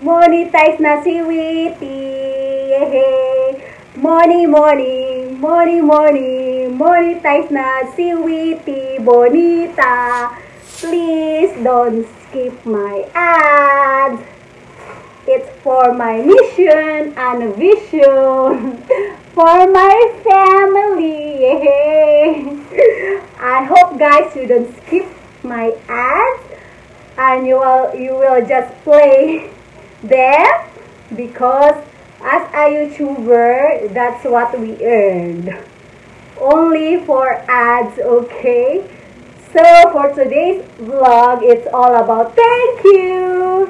monetize na si Witty. Yehey! Monetize na si Witty Bonita. Please don't skip my ads. It's for my mission and vision for my family. Yehey! I hope guys you don't skip my ads and you will just play there, because as a YouTuber, that's what we earned. Only for ads, okay? So for today's vlog, it's all about thank you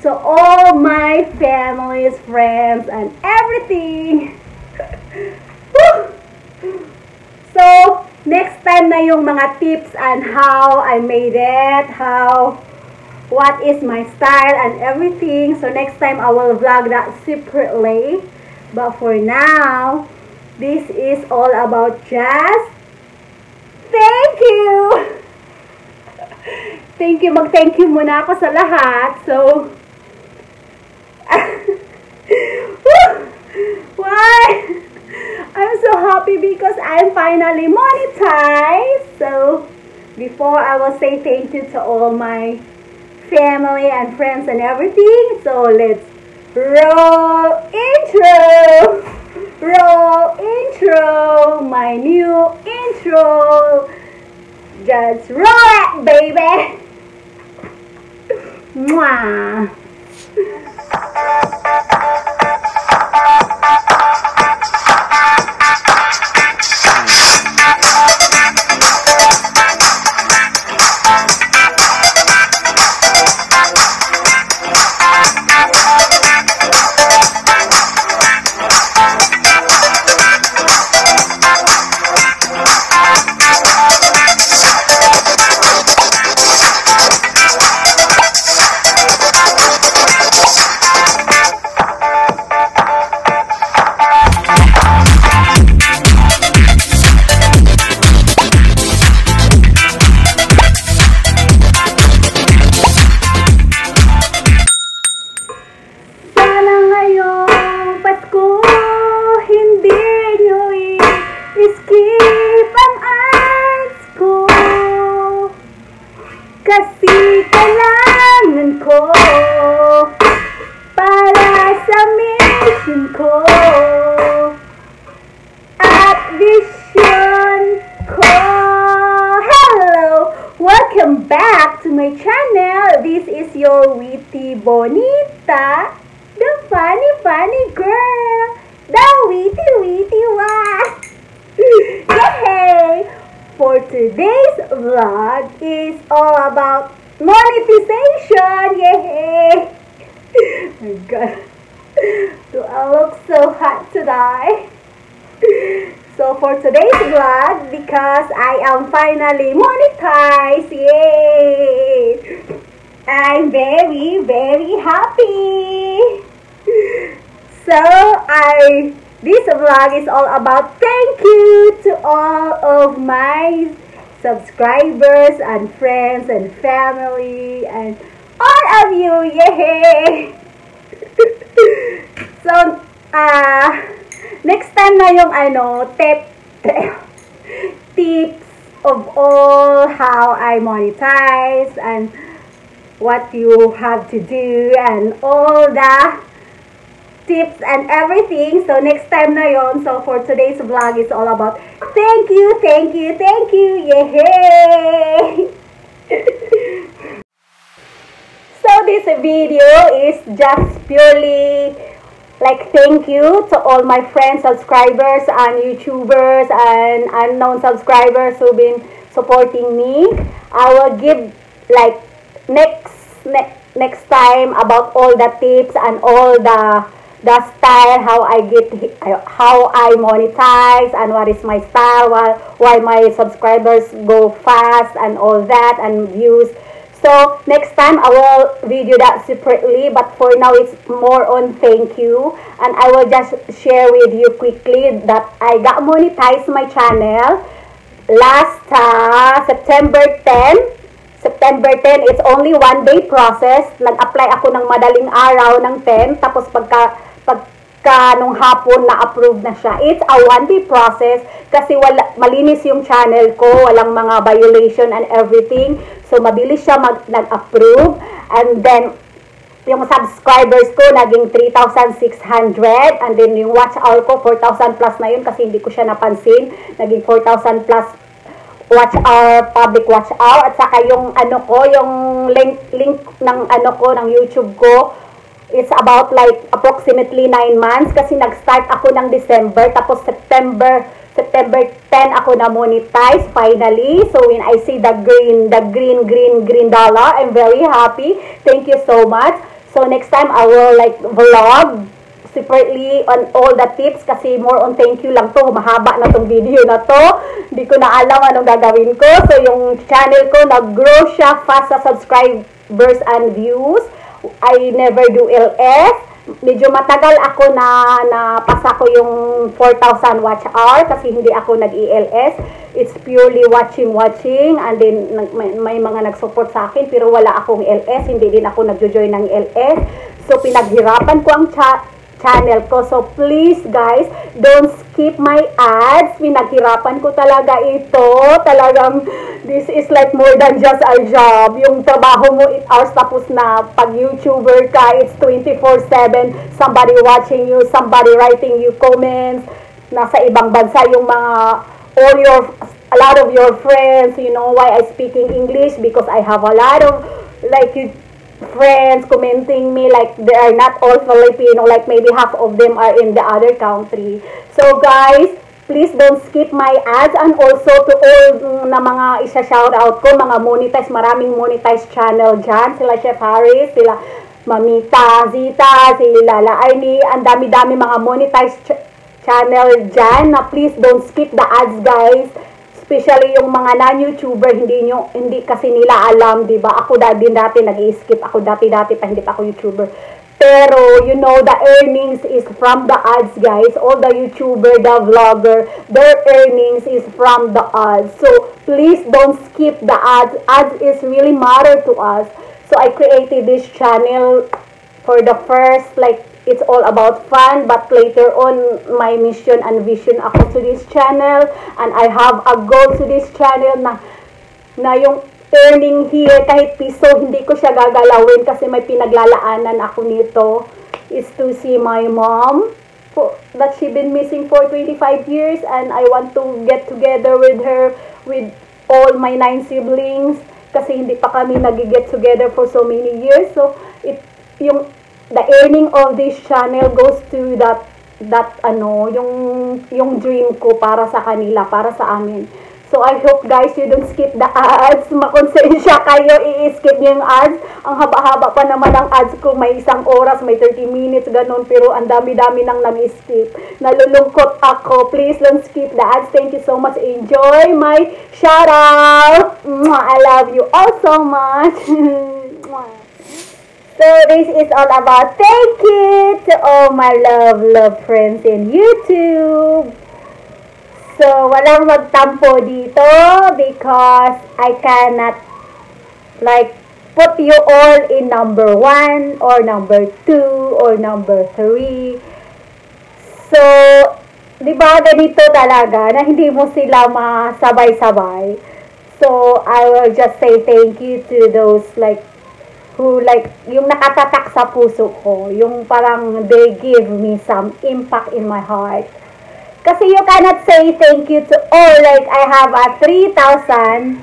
to all my families, friends, and everything. So next time na yung mga tips and how I made it, what is my style and everything. So next time I will vlog that separately. But for now, this is all about just thank you. Mag-thank you muna ako sa lahat. So, why? I'm so happy because I'm finally monetized. So, before I will say thank you to all my family and friends and everything. So, let's roll intro, my new intro. Just roll it, baby. Mwah. Kasi kailangan ko para sa mission ko at vision ko. Hello! Welcome back to my channel. This is your Witty Bonita, the funny girl, the witty one. Yay! For today's vlog is all about monetization. Yay! Oh my god. Do I look so hot today? So for today's vlog, because I am finally monetized, yay! I'm very happy. So this vlog is all about thank you to all of my subscribers and friends and family and all of you. Yay! So, next time na yung tips of all how I monetize and what you have to do and all the tips and everything. So next time na yon. So for today's vlog is all about thank you. Yay! So this video is just purely like thank you to all my friends, subscribers, and YouTubers and unknown subscribers who've been supporting me. I will give like next time about all the tips and all the style, how I monetize and what is my style, why my subscribers go fast and all that and views. So next time I will video that separately, but for now it's more on thank you, and I will just share with you quickly that I got monetized my channel last September 10. September 10, it's only 1-day process. Nag-apply ako ng madaling araw ng 10, tapos pagka nung hapon na-approve na siya. It's a 1-day process kasi malinis yung channel ko, walang mga violation and everything. So, mabilis siya nag-approve. And then, yung subscribers ko naging 3,600, and then yung watch hour ko 4,000 plus na yun kasi hindi ko siya napansin. Naging 4,000 plus watch hour, public watch hour, at saka yung yung link ng ng YouTube ko, it's about like approximately 9 months kasi nag-start ako ng December, tapos September 10 ako na monetize finally. So when I see the green dollar, I'm very happy. Thank you so much. So next time I will like vlog separately on all the tips kasi more on thank you lang to. Mahaba na tong video na to. Hindi ko na alam anong gagawin ko. So yung channel ko nag-grow siya fast sa subscribers and views. I never do LS. Medyo matagal ako na pasa ko yung 4,000 watch hour kasi hindi ako nag-ELS. It's purely watching and then may mga nag-support sa akin pero wala akong LS, hindi din ako nagjo-join ng LS. So pinaghirapan ko ang channel ko. So please guys, don't skip my ads. Pinaghirapan ko talaga ito. Talagang this is like more than just a job. Yung trabaho mo 8 hours tapos na. Pag YouTuber ka, it's 24/7. Somebody watching you, somebody writing you comments. Nasa ibang bansa yung a lot of your friends. You know why I speaking English? Because I have a lot of like friends commenting me like they are not all Filipino, like maybe half of them are in the other country. So guys, please don't skip my ads, and also to all na mga isa-shoutout ko, mga monetize, maraming monetize channel dyan, sila Chef Harris, sila Mamita, Zita, sila Lala Arnie, ang dami-dami mga monetize channel dyan na please don't skip the ads guys. Especially yung mga non-YouTuber, hindi kasi nila alam, di ba? Ako dati nag-i-skip ako dati pa, hindi pa ako YouTuber. Pero, you know, the earnings is from the ads, guys. All the YouTuber, the vlogger, their earnings is from the ads. So, please don't skip the ads. Ads is really matter to us. So, I created this channel for the first, like, it's all about fun, but later on, my mission and vision ako to this channel, and I have a goal to this channel na yung earning here, kahit piso, hindi ko siya gagalawin kasi may pinaglalaanan ako nito, is to see my mom, that she been missing for 25 years, and I want to get together with her, with all my 9 siblings, kasi hindi pa kami nag-get together for so many years. So, the earning of this channel goes to yung dream ko para sa kanila, para sa amin. So, I hope guys, you don't skip the ads. Makonsensya kayo, i-skip nyo yung ads. Ang haba-haba pa naman ang ads ko. May 1 oras, may 30 minutes, ganun. Pero ang dami-dami nang nag-skip. Nalulungkot ako. Please don't skip the ads. Thank you so much. Enjoy my shoutout. I love you all so much. So, this is all about thank you to all my love friends in YouTube. So, walang magtampo dito because I cannot like put you all in number 1 or number 2 or number 3. So, di ba ganito talaga na hindi mo sila masabay-sabay. So, I will just say thank you to those like who like yung nakatatak sa puso ko, yung parang they give me some impact in my heart. Kasi you cannot say thank you to all, like I have a 3,000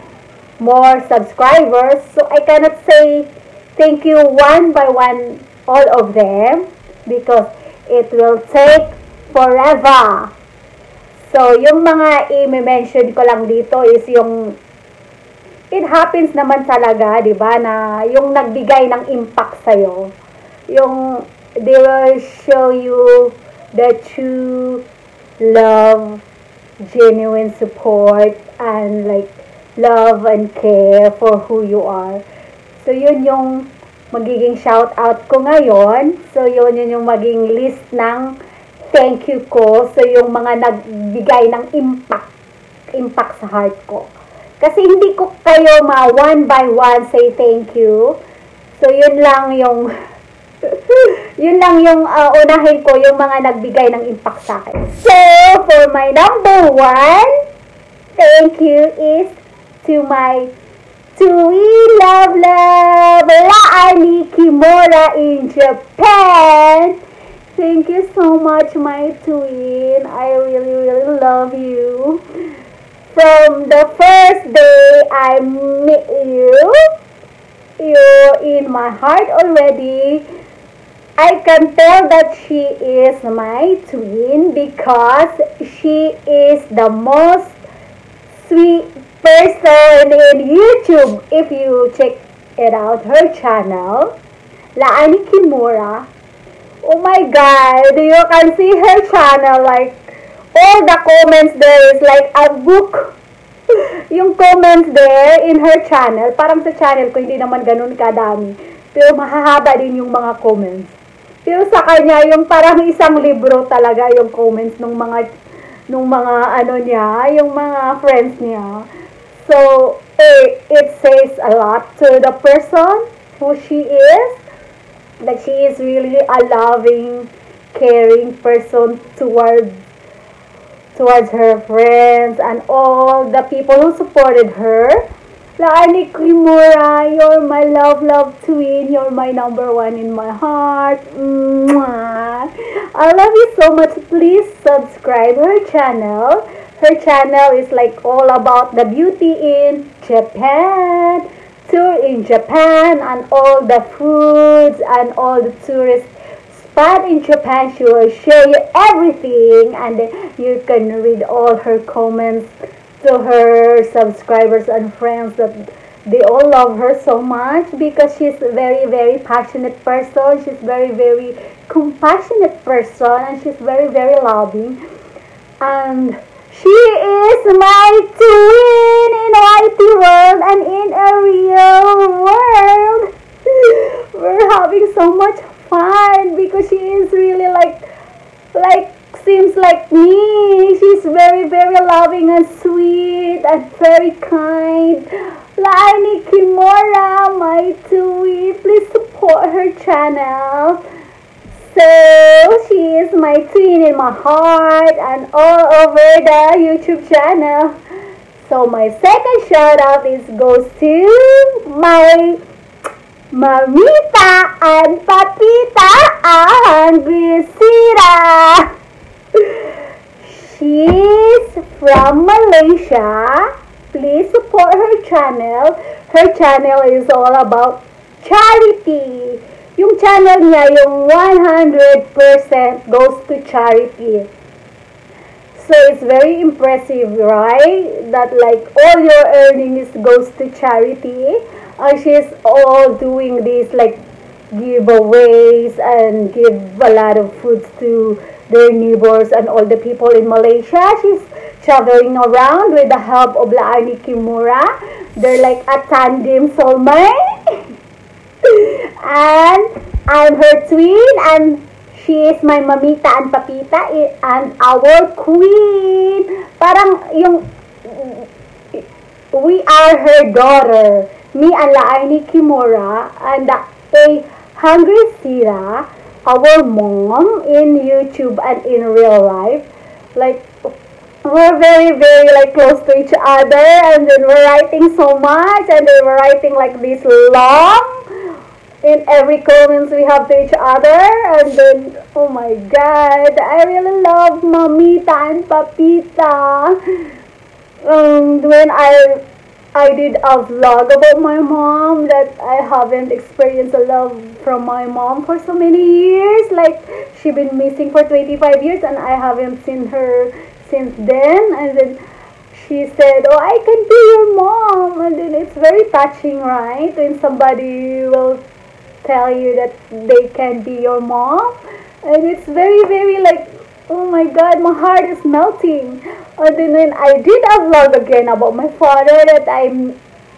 more subscribers, so I cannot say thank you one by one all of them because it will take forever. So yung mga i-mention ko lang dito is yung it happens naman talaga, di ba, na yung nagbigay ng impact sa'yo. Yung they will show you the true love, genuine support, and like love and care for who you are. So, yun yung magiging shout out ko ngayon. So, yun yung maging list ng thank you ko. So, yung mga nagbigay ng impact sa heart ko. Kasi hindi ko kayo one by one say thank you. So, yun lang yung unahin ko, yung mga nagbigay ng impact sa akin. So, for my number one, thank you is to my love Laani Kimura in Japan. Thank you so much, my twin. I really love you. From the first day I met you, you're in my heart already. I can tell that she is my twin because she is the most sweet person in YouTube. If you check it out, her channel, Laani Kimura. Oh my God, you can see her channel, like, all the comments there is like a book. Yung comments there in her channel, parang sa channel ko, hindi naman ganun kadami. Pero mahahaba din yung mga comments. Pero sa kanya, yung parang isang libro talaga yung comments nung mga ano niya, yung mga friends niya. So, it says a lot to the person who she is. That she is really a loving, caring person towards her friends and all the people who supported her. Laani Kimura, you're my love twin. You're my number one in my heart. Mwah. I love you so much. Please subscribe her channel. Her channel is like all about the beauty in Japan, tour in Japan, and all the foods and all the tourist spot in Japan. She will show you everything, and then you can read all her comments to her subscribers and friends that they all love her so much because she's a very passionate person. She's very compassionate person, and she's very loving. And she is my twin in YT world and in a real world. We're having so much fun because she is really like seems like me. She's very loving and sweet and very kind. Laani Kimura, my twin. Please support her channel. So, she is my twin in my heart and all over the YouTube channel. So, my second shout out goes to my Mamita and Papita and Grisira. She's from Malaysia. Please support her channel. Her channel is all about charity. Yung channel niya, yung 100% goes to charity. So, it's very impressive, right? That like all your earnings goes to charity. She's all doing these like giveaways and give a lot of foods to their neighbors and all the people in Malaysia. She's traveling around with the help of Laani Kimura. They're like a tandem soulmate. And I'm her twin, and she is my Mamita and Papita and our queen. Parang yung we are her daughter. Me and Laani Kimura and a Hungry Sira, our mom in YouTube and in real life. Like, we're very like close to each other, and then we're writing so much, and then we're writing like this long in every comments we have to each other. And then, oh my God, I really love Mamita and Papita. When I did a vlog about my mom, that I haven't experienced a love from my mom for so many years. Like, she's been missing for 25 years and I haven't seen her since then. And then she said, oh, I can be your mom. And then it's very touching, right? When somebody will tell you that they can be your mom. And it's very like, oh my God, my heart is melting. And then when I did a vlog again about my father, that I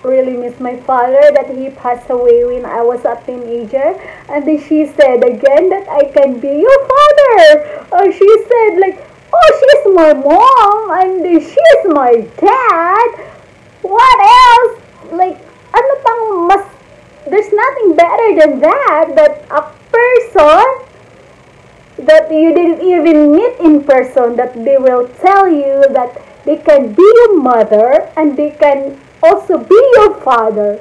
really miss my father, that he passed away when I was a teenager. And then she said again that I can be your father. She said like, oh, she's my mom and she's my dad. What else? Like, ano pang mas, there's nothing better than that a person that you didn't even meet in person, that they will tell you that they can be your mother and they can also be your father.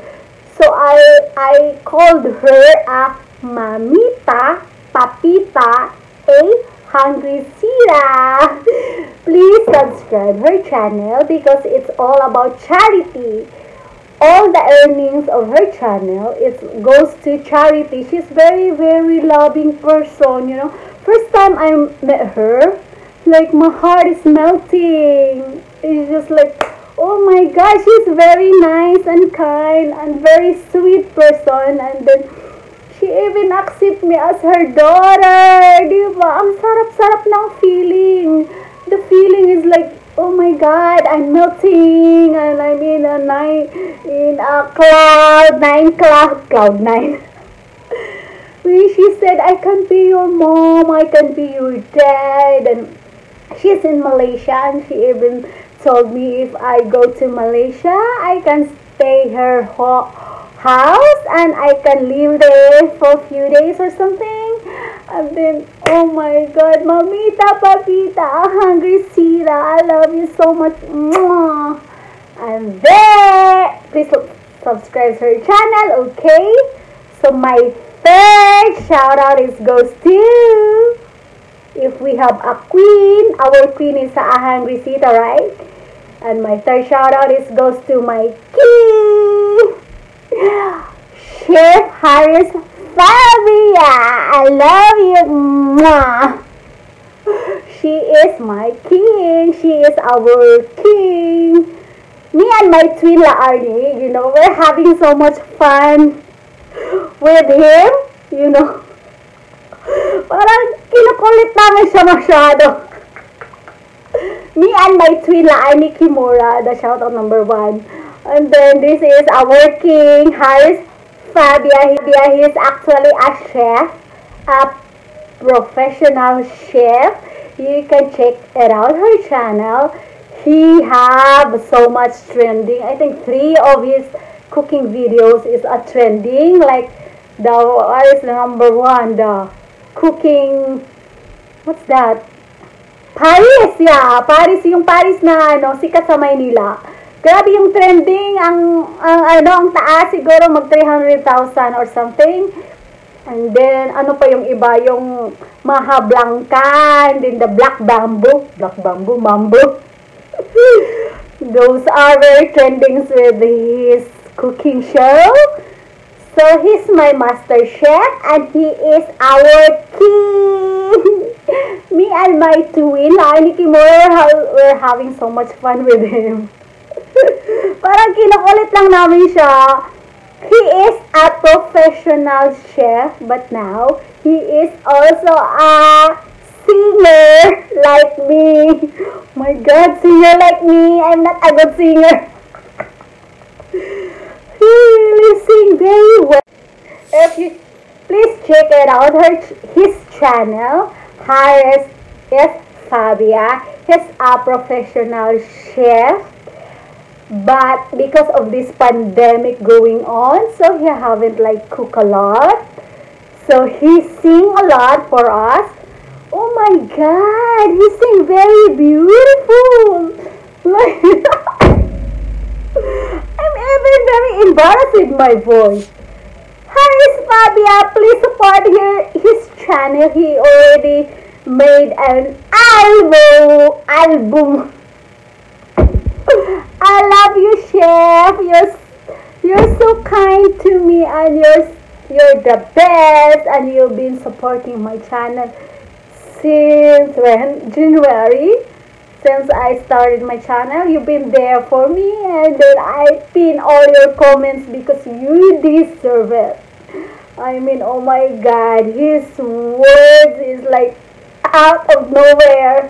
So I called her a mamita, papita, a hungry Sira. Please subscribe her channel because it's all about charity. All the earnings of her channel, it goes to charity. She's very loving person, you know. First time I met her, like my heart is melting. It's just like, oh my God, she's very nice and kind and very sweet person. And then she even accept me as her daughter. Diba? Ang sarap-sarap ng feeling. The feeling is like, oh my God, I'm melting, and I'm in a cloud nine. When she said, I can be your mom, I can be your dad, and she's in Malaysia, and she even told me if I go to Malaysia, I can stay her house, and I can live there for a few days or something. And then, oh my God, mamita, papita, hungry Sira, I love you so much. Mwah. And then, please subscribe to her channel, okay? So my third shout out goes to, if we have a queen, our queen is a hungry Sita, right? And my third shout out goes to my king, Chef Harris Fabia. I love you. Mwah. She is my king. She is our king. Me and my twin Laarni, you know, we're having so much fun with him, you know. Parang kinukulit namin siya masyado. Me and my twin Laarni Kimura, the shoutout number 1. And then this is our king, Harris Fabia. He is actually a chef, a professional chef. You can check it out, her channel. He have so much trending. I think 3 of his cooking videos is a trending. Like what is the number 1? The cooking, what's that? Paris, yeah. Paris, yung Paris na sikat sa Maynila. Grabe yung trending, ang taas siguro mag 300,000 or something. And then, ano pa yung iba, yung Maha Blanca, and then the Black Bamboo, Mambo. Those are very trendings with his cooking show. So, he's my master chef, and he is our king. Me and my twin, Laarni Kimura, we're having so much fun with him. Parang kinukulit lang namin siya. He is a professional chef, but now he is also a singer like me. My God, singer like me. I'm not a good singer. He really sings very well. If you please check it out, his channel, Harris Fabia. He's a professional chef. But because of this pandemic going on, so he haven't like cook a lot. So he sing a lot for us. Oh my God, he sing very beautiful. Like I'm even very embarrassed with my voice. Harris Fabia, please support his channel. He already made an album. I love you, chef. You're so kind to me, and you're the best, and you've been supporting my channel since January. Since I started my channel, you've been there for me, and then I pin all your comments because you deserve it. I mean, oh my God, his words is like out of nowhere.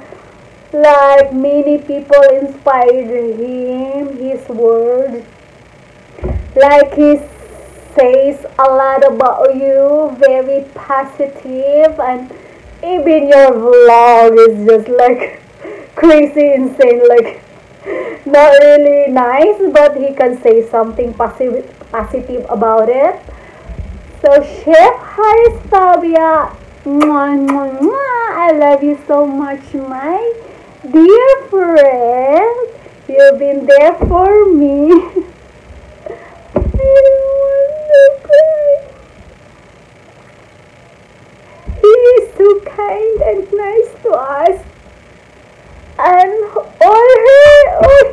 Like many people inspired him, his words. Like he says a lot about you, very positive, and even your vlog is just like crazy insane. Like not really nice, but he can say something positive about it. So Chef Haris Fabia, mwah, mwah, mwah, I love you so much, my dear friend. You've been there for me. I don't want to cry. He is so kind and nice to us. And all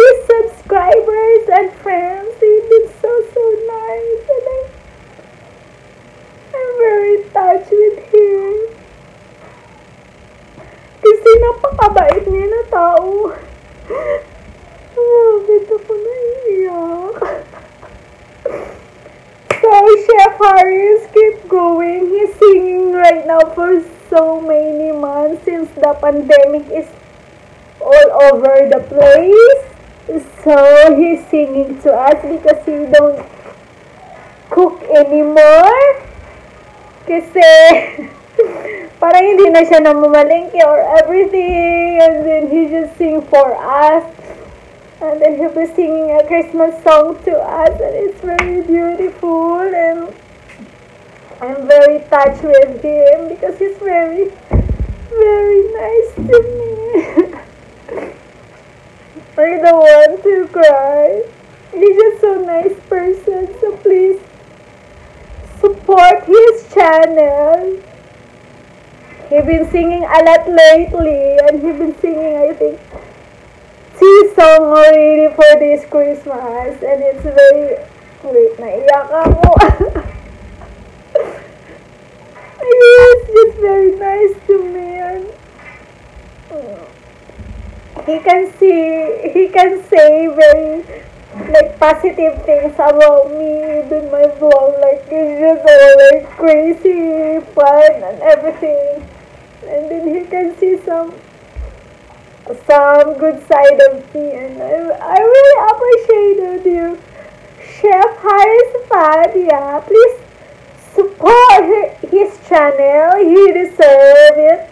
his subscribers and friends, they've been so nice. And I'm very touched with him. Kasi napakabait niya na tao. Bakit ako naiiyak? So, Chef Haris, keep going. He's singing right now for so many months since the pandemic is all over the place. So, he's singing to us because he don't cook anymore. Kasi, parang hindi na siya namamalengke or everything. And then, he just sing for us. And then, he'll be singing a Christmas song to us. And it's very beautiful. And I'm very touched with him because he's very, very nice to me. I don't want to cry. He's just so nice person. So, please, support his channel. He's been singing a lot lately, and he's been singing, I think, 2 songs already for this Christmas, and it's very, wait, naiyak ako. He's just very nice to me, and he can say very, like, positive things about me in my vlog, like, it's just all, like, crazy, fun, and everything, and then he can see some good side of me, and I really appreciate you, Chef Haris Fabia. Please support his channel. He deserves it.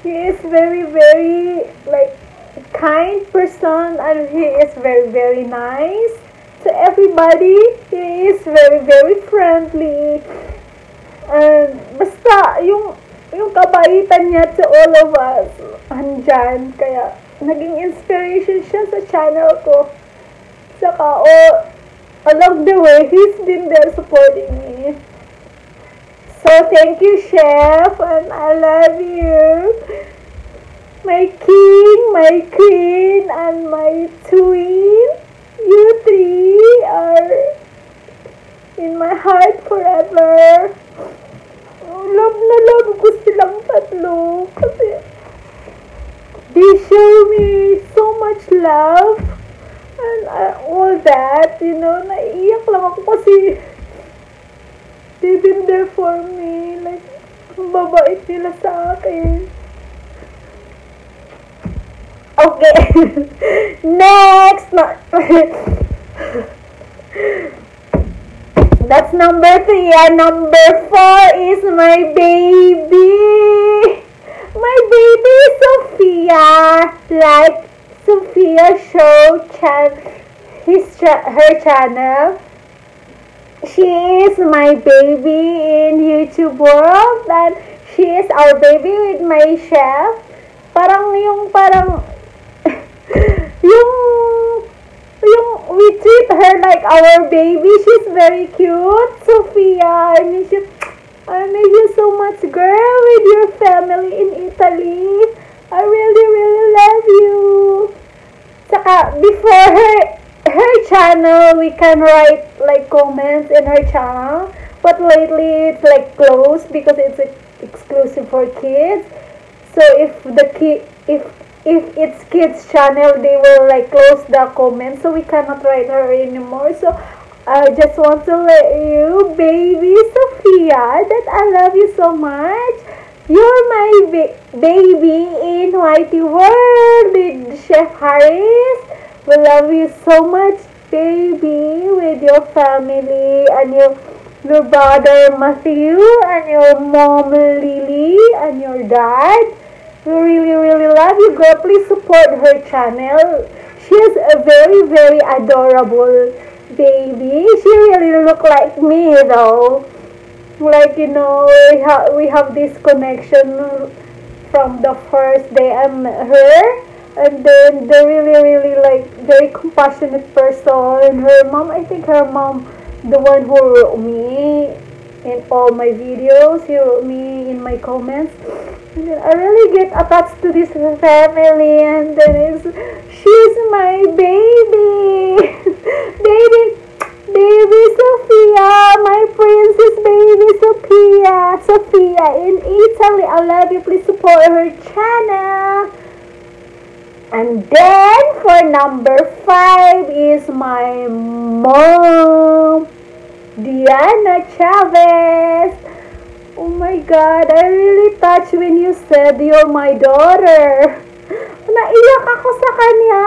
He is very, very, like, kind person, and he is very, very nice to everybody. He is very, very friendly, and basta yung kabaitan niya to all of us andyan, kaya naging inspiration siya sa channel ko. Saka along the way, he's been there supporting me. So thank you, Chef, and I love you, my king, my queen, and my twin. You three are in my heart forever. Love na love ko silang tatlo kasi they show me so much love and all that, you know. Naiiyak lang ako kasi they've been there for me, like, ang babait nila sa akin. Okay. Next. That's number 3. And number 4 is my baby. My baby Sophia. Like Sophia Show her channel. She is my baby in YouTube world, and she is our baby with my chef. Parang we treat her like our baby. She's very cute, Sophia. I miss you so much, girl, with your family in Italy. I really, really love you. Saka, before her channel, we can write, like, comments in her channel. But lately, it's, like, closed because it's exclusive for kids. So, if it's kids channel, they will, like, close the comments, so we cannot write her anymore. So I just want to let you, baby Sophia, that I love you so much. You're my baby in Whitey World with Chef Haris. We love you so much, baby, with your family and your brother Matthew and your mom Lily and your dad. We really, really love you, girl. Please support her channel. She she's a very, very adorable baby. She really look like me though. Like, we have this connection from the first day I met her. And then the really, really like very compassionate person. Her mom, I think her mom, the one who wrote me in all my videos, he wrote me in my comments. And then I really get attached to this family, and then she's my baby, baby Sophia, my princess baby Sophia in Italy. I love you. Please support her channel. And then for number 5 is my mom, Diana Chavez. Oh my God, I really touched when you said you're my daughter. Naiyak ako sa kanya.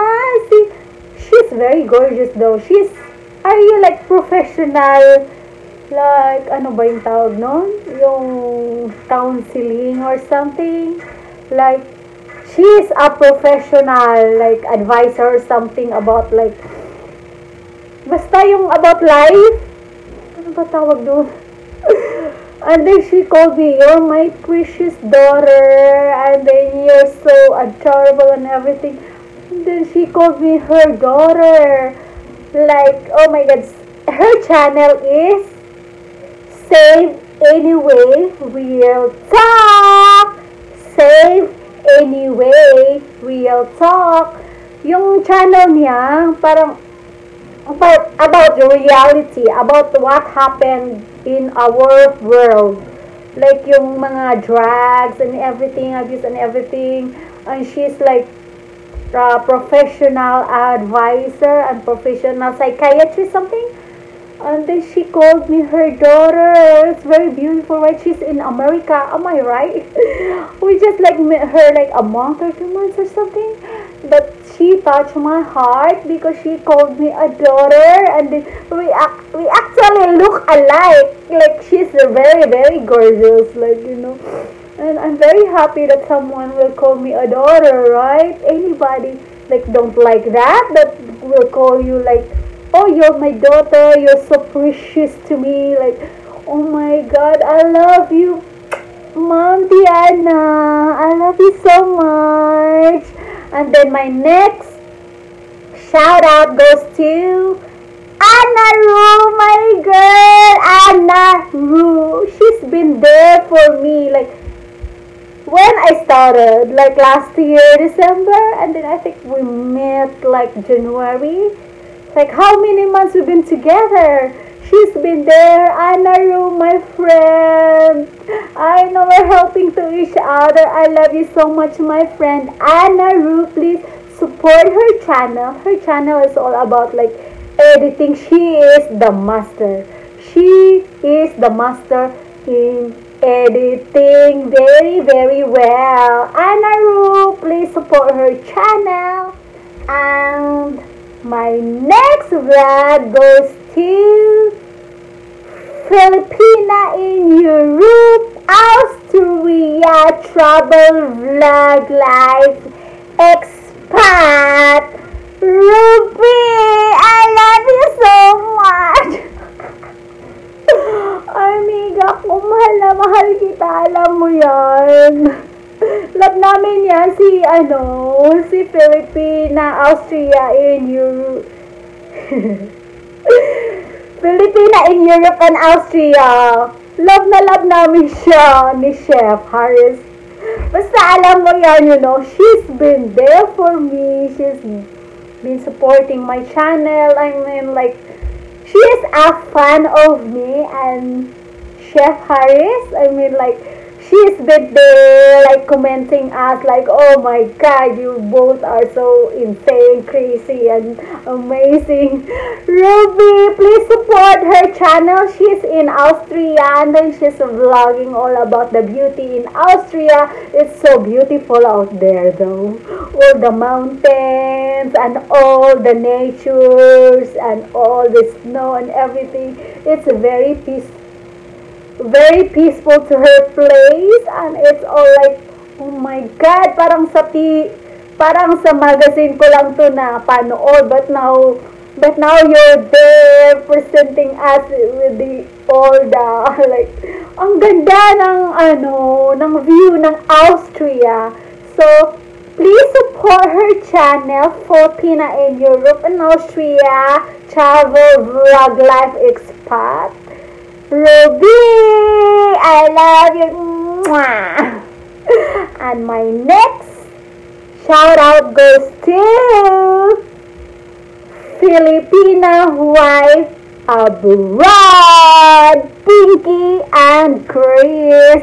She's very gorgeous though. Are you like professional? Like, ano ba yung tawag nun? Yung counseling or something? Like, she's a professional, like, advisor or something about, like, basta yung about life. Ano ba tawag doon? And then she called me, you're my precious daughter, and then you're so adorable and everything. And then she called me her daughter. Like, oh my God, her channel is Save Anyway Real Talk. Save Anyway Real Talk. Yung channel niya, parang about the reality, about what happened in our world. Like yung mga drugs and everything, abuse and everything. And she's like a professional advisor and professional psychiatrist, something. And then she called me her daughter. It's very beautiful, right? She's in America. Am I right? We just like met her like a month or 2 months or something. But she touched my heart because she called me a daughter. And then we actually look alike. Like she's very, very gorgeous. Like, And I'm very happy that someone will call me a daughter, right? Anybody like don't like that will call you like, oh, you're my daughter, you're so precious to me. Like, oh my God, I love you, Mom Diana. I love you so much. And then my next shout out goes to Anna Rue, my girl, Anna Rue. She's been there for me, like, when I started, like last year, December, and then I think we met like January. Like, how many months we've been together? She's been there. Anna Rue, my friend. I know we're helping to each other. I love you so much, my friend. Anna Rue, please support her channel. Her channel is all about like editing. She is the master. She is the master in editing very, very well. Anna Rue, please support her channel. And my next vlog goes to Filipina in Europe, Austria, travel vlog life expat. Ruby, I love you so much. Amiga ko, mahal na mahal kita, alam mo yan. Love namin yan, si Filipina, Austria in Europe. Filipina in Europe and Austria. Love na love namin siya ni Chef Harris. Basta alam mo yan, she's been there for me. She's been supporting my channel. I mean, like, she is a fan of me and Chef Harris. I mean, like, she's been there, like, commenting us, like, oh my God, you both are so insane, crazy, and amazing. Ruby, please support her channel. She's in Austria, and then she's vlogging all about the beauty in Austria. It's so beautiful out there, though. All the mountains, and all the natures, and all the snow, and everything. It's very peaceful to her place, and it's all like, oh my God, parang parang sa magazine ko lang to na panood, but now you're there presenting us with the all the like ang ganda ng ng view ng Austria. So please support her channel for Pina in Europe and Austria travel vlog life expat. Ruby, I love you. Mwah. And my next shout out goes to Filipina wife abroad, Pinky and Chris.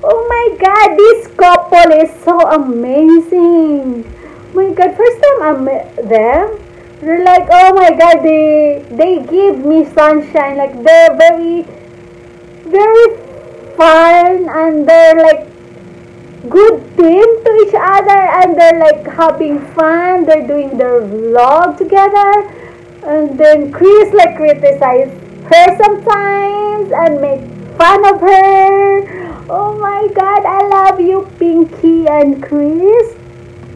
Oh my god, this couple is so amazing. My god, first time I met them, they're like, oh my god, they give me sunshine. Like they're very, very fun and they're like good team to each other and they're like having fun. They're doing their vlog together. And then Chris like criticize her sometimes and make fun of her. Oh my god, I love you, Pinky and Chris.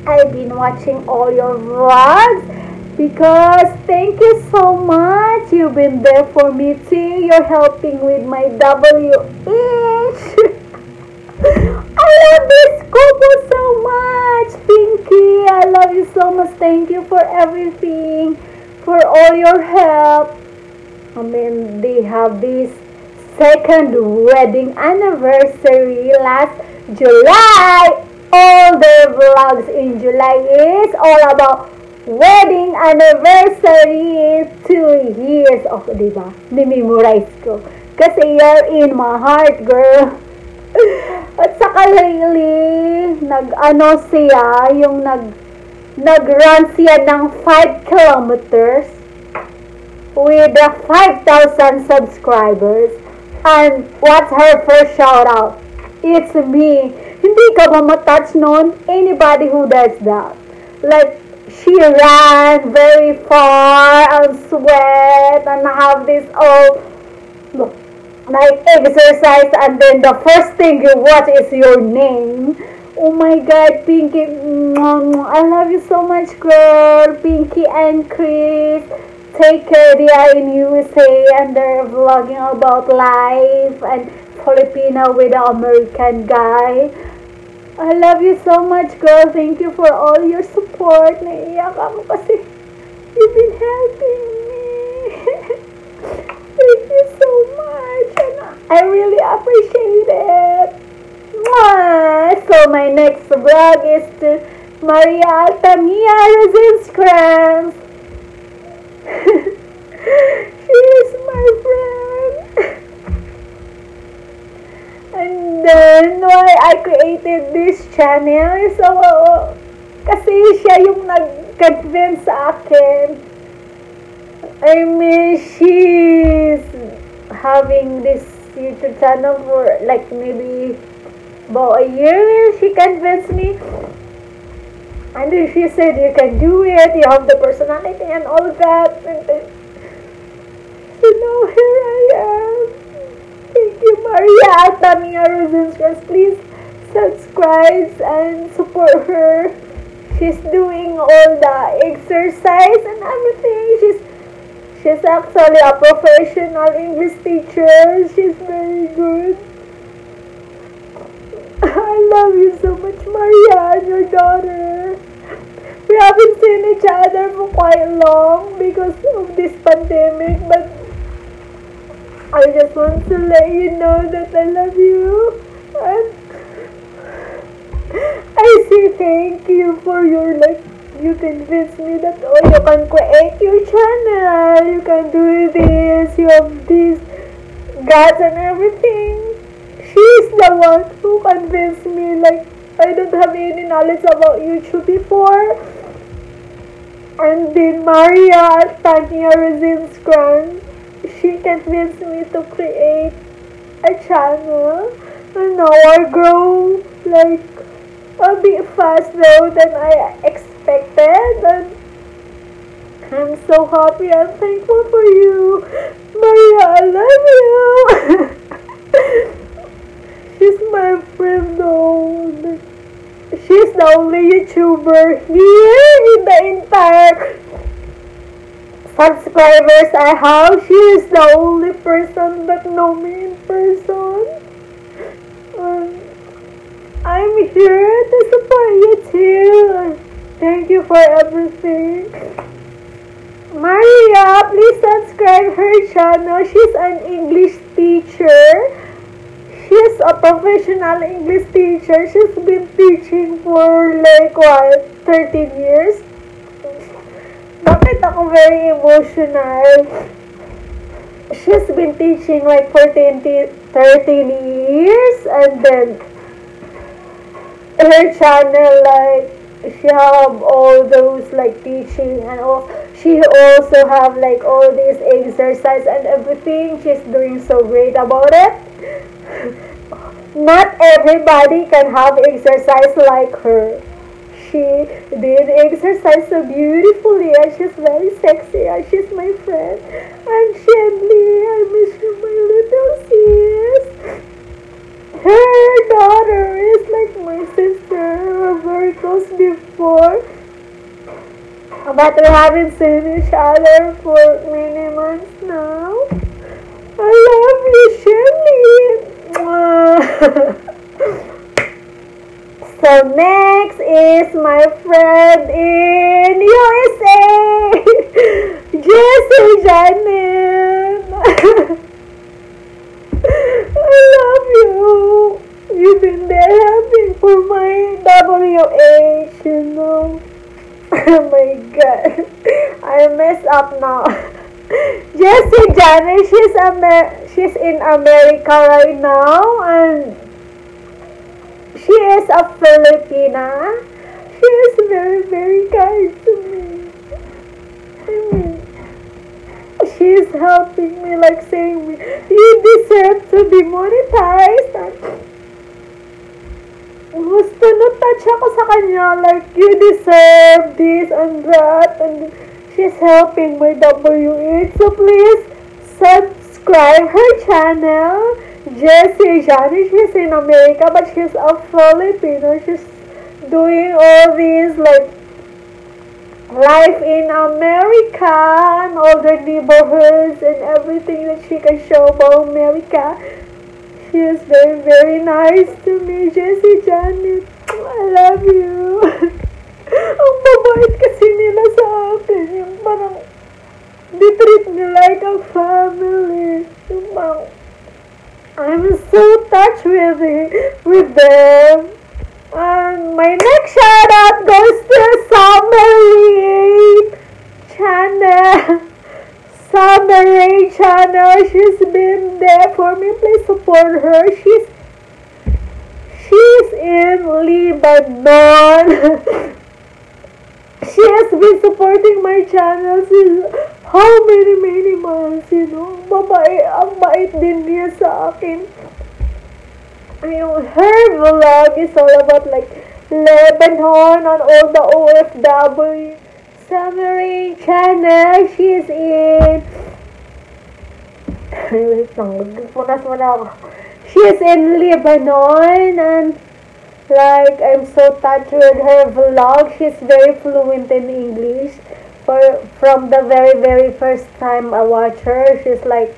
I've been watching all your vlogs because thank you so much. You've been there for me too. You're helping with my WH. I love this couple so much, Pinky. I love you so much. Thank you for everything, for all your help. I mean, they have this second wedding anniversary last July. All their vlogs in July is all about wedding anniversary. 2 years. Oh, diba? Nimemorize ko. Kasi you're in my heart, girl. At saka lately, nag-run siya ng 5 kilometers with 5,000 subscribers. And what's her first shout out? It's me. Hindi ka ba matouch nun? Anybody who does that. Like, she ran very far and sweat and have this like exercise and then the first thing you watch is your name. Oh my god, Pinky. I love you so much, girl. Pinky and Chris. Take care, they are in USA and they're vlogging about life and Filipino with an American guy. I love you so much, girl. Thank you for all your support. Naiiyak ako kasi you've been helping me. Thank you so much. And I really appreciate it. Mwah! So my next vlog is to Maria Altamia Rosenskrantz. She is my friend. And then why I created this channel is kasi siya yung nag-convince sa akin. I mean, she's having this YouTube channel for like maybe about a year. She convinced me. And then she said, you can do it. You have the personality and all that. And then, so now here I am. Thank you, Maria Altamia Rosenskrantz. Please subscribe and support her. She's doing all the exercise and everything. She's actually a professional English teacher. She's very good. I love you so much, Maria, and your daughter. We haven't seen each other for quite long because of this pandemic, but I just want to let you know that I love you. And I say thank you for your you convinced me that you can create your channel, you can do this, you have this guts and everything. She's the one who convinced me, like I don't have any knowledge about YouTube before. And then Maria Altamia Rosenskrantz, she convinced me to create a channel. And now I grow like a bit fast though than I expected, and I'm so happy and thankful for you, Maria. I love you. She's my friend though. She's the only YouTuber here in the entire subscribers I have. She is the only person that know me in person. I'm here to support you too. Thank you for everything. Maria, please subscribe her channel. She's an English teacher. She's a professional English teacher. She's been teaching for like what, 13 years? Bakit ako very emotional? She's been teaching like for 13 years, and then her channel, like, she have all those like teaching, and all she also have like all these exercise and everything. She's doing so great about it. Not everybody can have exercise like her. She did exercise so beautifully, and she's very sexy, and she's my friend. And Shelly, I miss you, my little sis. Her daughter is like my sister. We're very close before, but we haven't seen each other for many months now. I love you, Shelly. So next is my friend in USA, Jessie Janet. I love you. You've been there helping for my WH, you know. Oh my god, I messed up now. Jessie Janet, she's in America right now, and she is a Filipina. She is very, very kind to me. I mean, she is helping me, like saying me, you deserve to be monetized. Gusto na touch ako sa kanya, like, you deserve this and that, and she's helping my WH. So please subscribe her channel. Jessie Jani, she's in America, but she's a Filipino. She's doing all these like life in America and all the neighborhoods and everything that she can show about America. She is very, very nice to me, Jessie Jani. I love you. Ang babait kasi nila sa akin. Yung parang they treat me like a family. Yung parang I'm so touched with them. And my next shout out goes to Summer Rain channel. Summer Rain channel. She's been there for me. Please support her. She's in Lebanon. She has been supporting my channel since how many months, you know. Ang bait din niya sa akin. Her vlog is all about like Lebanon and all the OFW. Summer Rain channel, she's in... Wait lang, punas mo na ako. She's in Lebanon, and like, I'm so touched with her vlog. She's very fluent in English. From the very, very first time I watched her, she's like,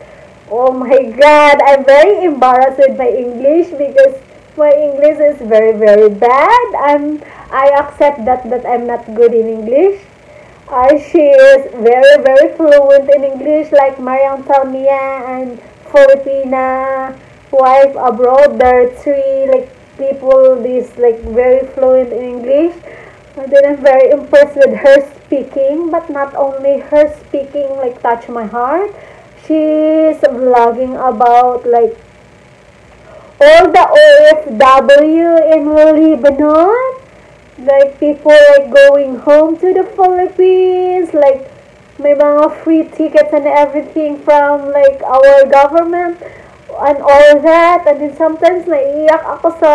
oh my god, I'm very embarrassed with my English because my English is very, very bad. I accept that I'm not good in English. She is very, very fluent in English, like Mariam Talmia and Filipina wife abroad. There are three like people this like very fluent in English. And then I'm very impressed with her speaking, but not only her speaking like touch my heart. She's vlogging about like all the OFW in Lebanon, like people like going home to the Philippines, like may mga free tickets and everything from like our government and all that. And then sometimes naiiyak ako sa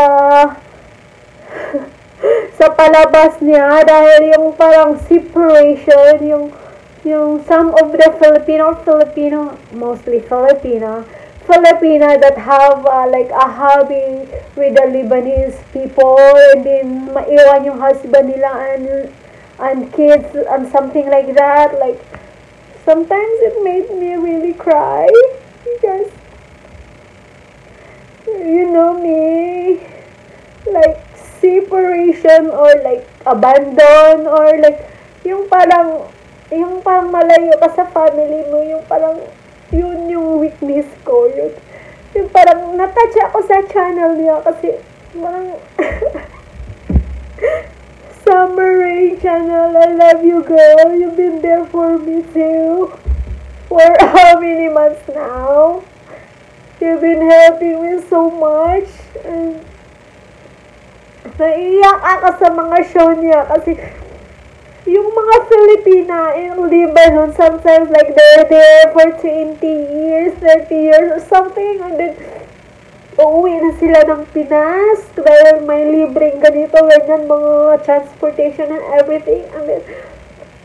sa palabas niya dahil yung parang separation, yung some of the Filipino, mostly Filipino Filipina that have like a hobby with the Lebanese people, and then maiwan yung husband nila and kids and something like that. Like sometimes it made me really cry because you know me, like separation or like abandon or like yung parang malayo ka sa family mo, yung parang yun yung weakness ko, yung parang natouch ako sa channel niya kasi parang Summer Rain channel, I love you girl, you've been there for me too for how many months now. You've been helping me so much, and naiiyak ako sa mga show niya kasi yung mga Filipina in Lebanon, sometimes like they're there for 20 years, 30 years or something, and then uuwi na sila ng Pinas dahil may libreng ganito, ganyan, mga transportation and everything, and then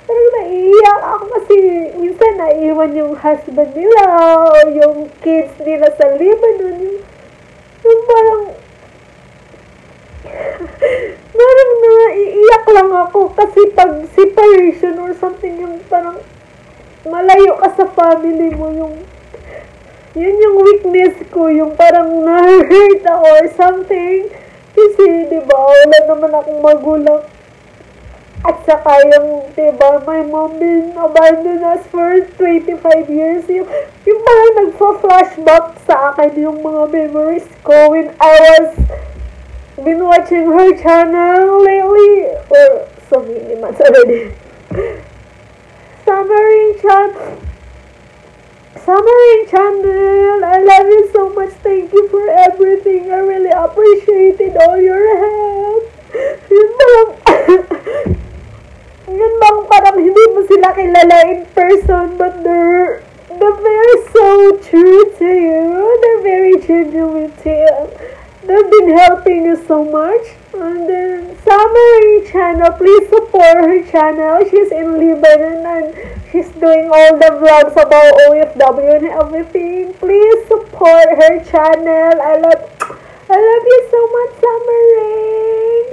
parang naiiyak ako kasi minsan naiiwan yung husband nila o yung kids nila sa Lebanon, yung parang parang naiiyak lang ako kasi pag separation or something, yung parang malayo ka sa family mo, yun yung weakness ko, yung parang na-hurt ako or something kasi diba wala naman akong magulang. At saka yung, diba, my mom been abandoned us for 25 years. Yung parang nagpa-flashback sa akin yung mga memories ko when I was been watching her channel lately. Or so many months already. Summer Rain channel, I love you so much. Thank you for everything. I really appreciated all your help. Yun bang parang hindi mo sila kilala in person, but they're very so true to you. They're very genuine to you. They've been helping you so much. And then Summer Rain channel, please support her channel. She's in Lebanon and she's doing all the vlogs about OFW and everything. Please support her channel. I love you so much, Summer Rain.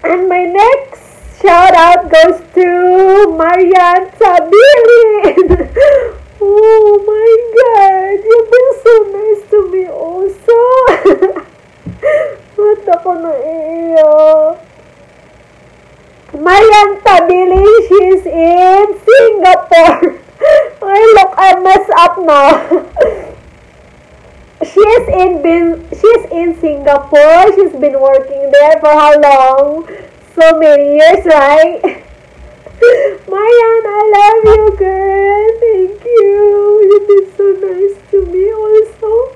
And my next shout out goes to Marian Tabilin. Oh my God, you've been so nice to me also. Ba't ako naiiyak? Marian Tabilin, she's in Singapore. I look, I mess up now. She's in Singapore. She's been working there for how long? So many years, right? Marian, I love you, girl. Thank you. You've been so nice to me also.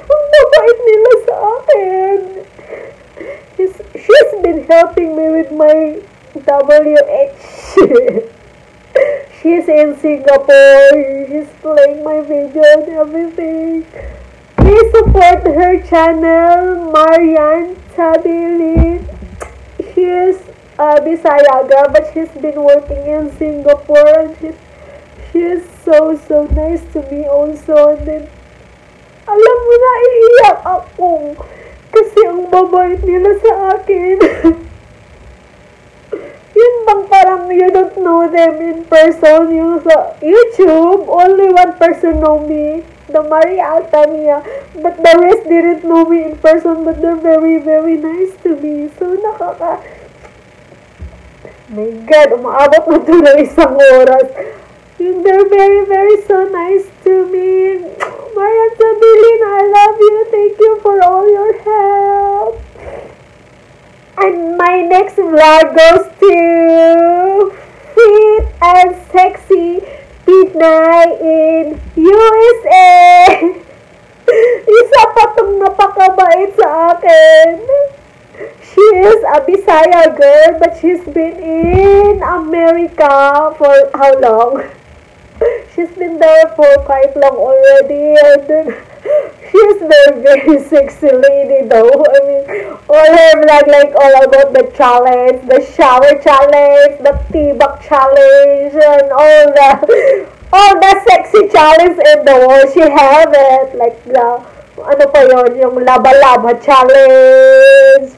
Ang mabait nila sa akin. She's been helping me with my WH. She's in Singapore. She's playing my video and everything. Please support her channel, Marian Tabilin. She's Bisaya girl, but she's been working in Singapore, and she's so nice to me also. And then, alam mo na, iiyak ako kasi ang babait nila sa akin. Yun bang parang you don't know them in person, yung sa YouTube, only one person know me, the Maria Altamia, but the rest didn't know me in person, but they're very nice to me. So my God, umaabot na ito ng isang oras. They're very so nice to me. Marian Tabilin, I love you. Thank you for all your help. And my next vlog goes to Fit and Sexy Pinay in USA. Isa pa tong napakabait sa akin. She is a Bisaya girl, but she's been in America for how long? She's been there for quite long already, and then she's very sexy lady though. I mean, all her vlog like all about the challenge, the shower challenge, the tibak challenge, and all the all the sexy challenge in the world, she have it. Like the, ano pa yon, yung laba-laba challenge.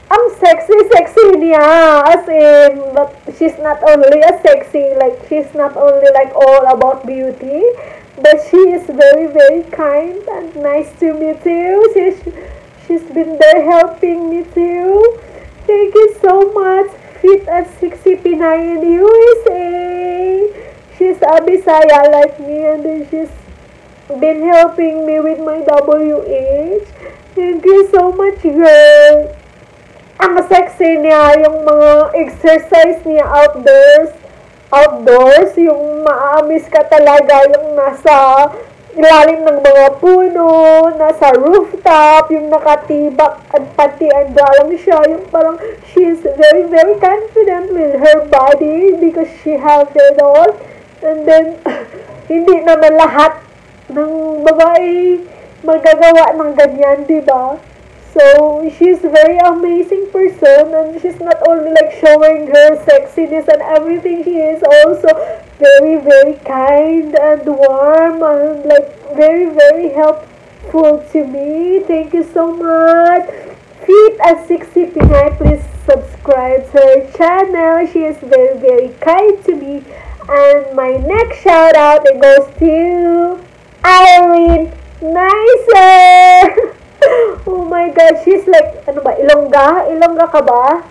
Ang sexy niya. As in, but she's not only a sexy, like, she's not only like all about beauty, but she is very, very kind and nice to me too. She's been there helping me too. Thank you so much. Fit at 60 Pinay in USA. She's a Bisaya like me, and then she's been helping me with my WH. Thank you so much, girl. Ang sexy niya, yung mga exercise niya outdoors, yung maamis ka talaga, yung nasa ilalim ng mga puno, nasa rooftop, yung nakatibak at pati lang siya, yung parang she's very, very confident with her body because she has it all. And then, hindi naman lahat ng babae magagawa ng ganyan, diba? So, she's very amazing person, and she's not only like showing her sexiness and everything, she is also very, very kind and warm and like very, very helpful to me. Thank you so much. Fit at 60 Pinay, please subscribe to her channel. She is very, very kind to me. And my next shout out, it goes to Irene Nicer. Oh my God, she's like, ano ba, Ilongga? Ilongga ka ba?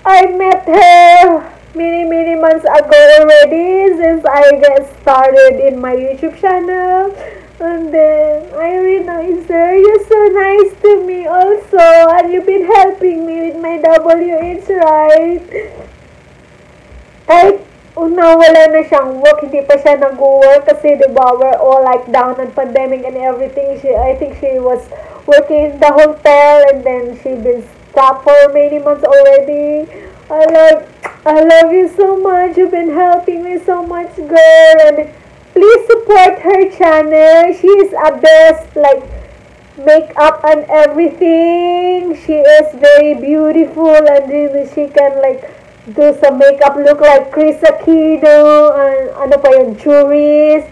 I met her many months ago already since I get started in my YouTube channel. And then, Irene Nicer, you're so nice to me also. And you've been helping me with my WH, right? Kahit wala na siyang work, hindi pa siya nag-work kasi diba, we're all like down on pandemic and everything. I think she was working in the hotel and then she been stopped for many months already. I love you so much. You've been helping me so much, girl. And please support her channel. She is a best, like, makeup and everything. She is very beautiful and then she can like do some makeup look like Chris Aquino and ano pa yung Juris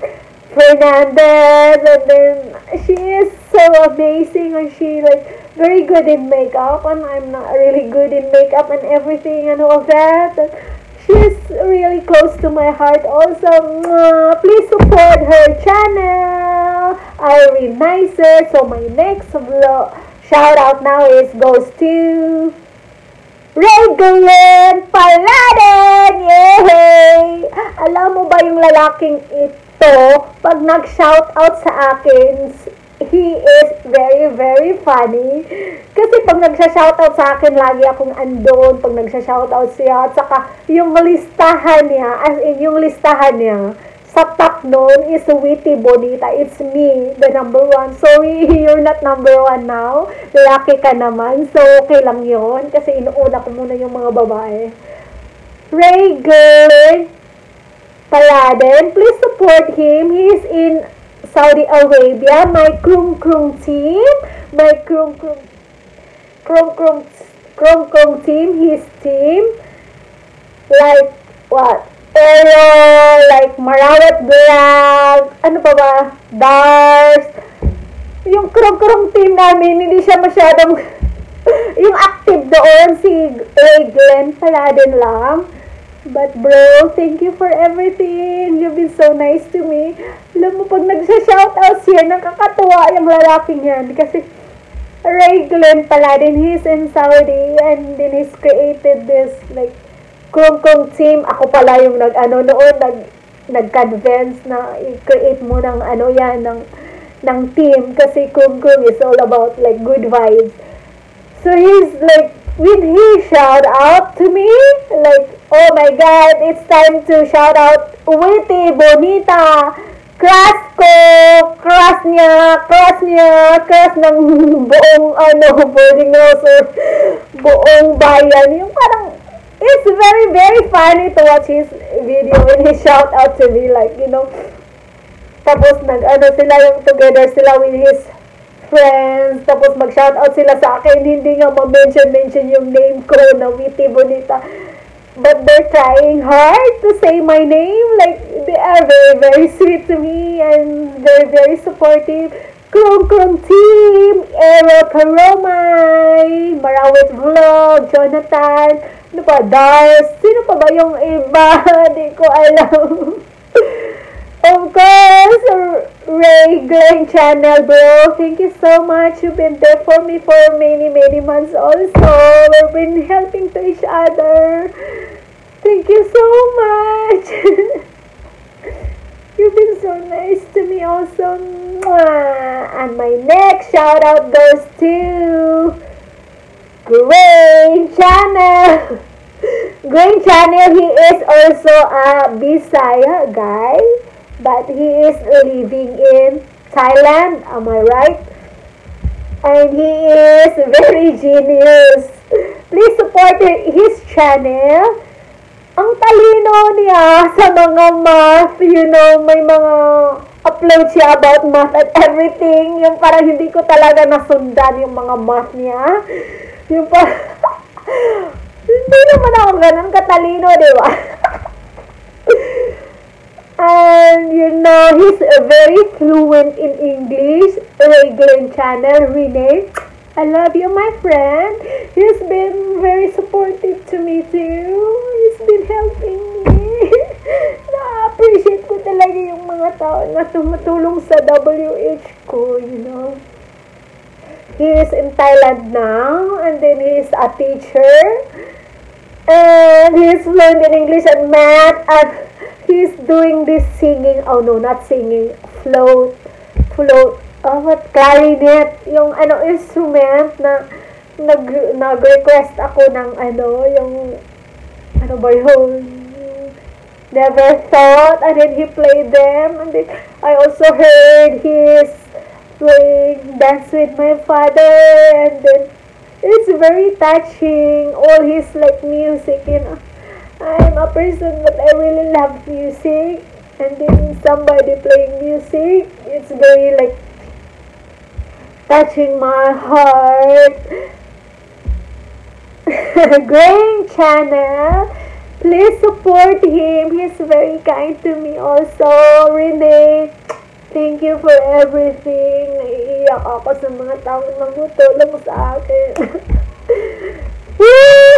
Fernandez, and then she is so amazing and she like very good in makeup, and I'm not really good in makeup and everything and all that. And she's really close to my heart also. Please support her channel, Irene Nicer. So my next shout out now goes to Regalen Paladen! Yay! Alam mo ba yung lalaking ito, pag nag-shoutout sa akin, he is very, very funny. Kasi pag nagsha-shoutout sa akin, lagi akong andon pag nagsha-shoutout siya. At saka, yung listahan niya, as in yung listahan niya, sa top nun is Witty Bonita. It's me, the number one. Sorry, you're not number one now. Lucky ka naman. So, okay lang yun. Kasi inuuna ko muna yung mga babae. Regalen Paladen, please support him. He is in Saudi Arabia. My Krum Krum team. My Krum Krum team. His team. Like, what? Pero, like, Marawat Vlog, ano pa ba? Dars. Yung Krum team namin, hindi siya masyadong, yung active doon, si Glenn Paladen lang. But bro, thank you for everything. You've been so nice to me. Alam mo, pag nagsha-shoutout siya, nakakatuwa yung lalaking yan. Kasi, Glenn Paladen, he's in Saudi, and then he's created this, like, Krum team. Ako pala yung nag-convince na i-create mo ng ng team kasi Krum is all about like good vibes. So he's like, when he shout out to me, like, oh my God, it's time to shout out Witty Bonita, crush ko, crush ng buong boarding house or buong bayan. Yung parang it's very, very funny to watch his video when he shout out to me, like, you know. Tapos sila yung together sila with his friends. Tapos mag-shout out sila sa akin. Hindi nga ma-mention yung name ko na Witty Bonita. but they're trying hard to say my name. Like, they are very, very sweet to me and very, very supportive. Krong Krong Team, Ero Karomay, Marawit Vlog, Jonathan, ano pa, Dars, sino pa ba yung iba? Hindi ko alam. Of course, Ray Glenn Channel, bro. Thank you so much. You've been there for me for many, many months also. We've been helping to each other. Thank you so much. You've been so nice to me also. Mwah. And my next shout out goes to Grain Channel. Grain Channel, he is also a Bisaya guy, but he is living in Thailand. Am I right? And he is very genius. Please support his channel. Ang talino niya sa mga math, you know, may mga upload siya about math and everything. Yung parang hindi ko talaga nasundan yung mga math niya. Yung hindi naman ako ganun katalino, di ba? And you know, he's very fluent in English. Ray Glenn Channel, Renee. I love you, my friend. He's been very supportive to me too. He's been helping me. Na-appreciate ko talaga yung mga tao na tumutulong sa WH ko, you know. He is in Thailand now, and then he is a teacher. And he is fluent in English and math, and he's doing this singing. Oh no, not singing. Float. What? Clarinet. Yung instrument na nag-request ako ng yung ba yun? Never Thought. And then he played them. And then I also heard his playing Dance with My Father. And then it's very touching. All his music, you know. I'm a person that I really love music. And then somebody playing music, it's very touching my heart. Grain Channel, please support him. He's very kind to me also. Renee, thank you for everything. Naiiyak ako sa mga taong nangutulong sa akin. Woo!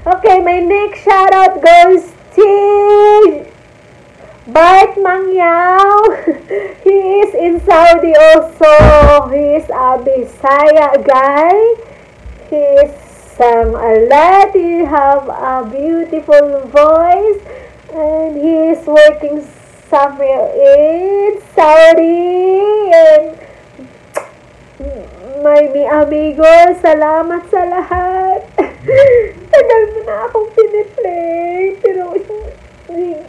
Okay, my next shoutout goes to Bart Mangyao. He is in Saudi also. He is a Bisaya guy. He is sang a lot. He have a beautiful voice. And he is working somewhere in Saudi. And my amigo, salamat sa lahat. Tagal mo na akong piniplay. Pero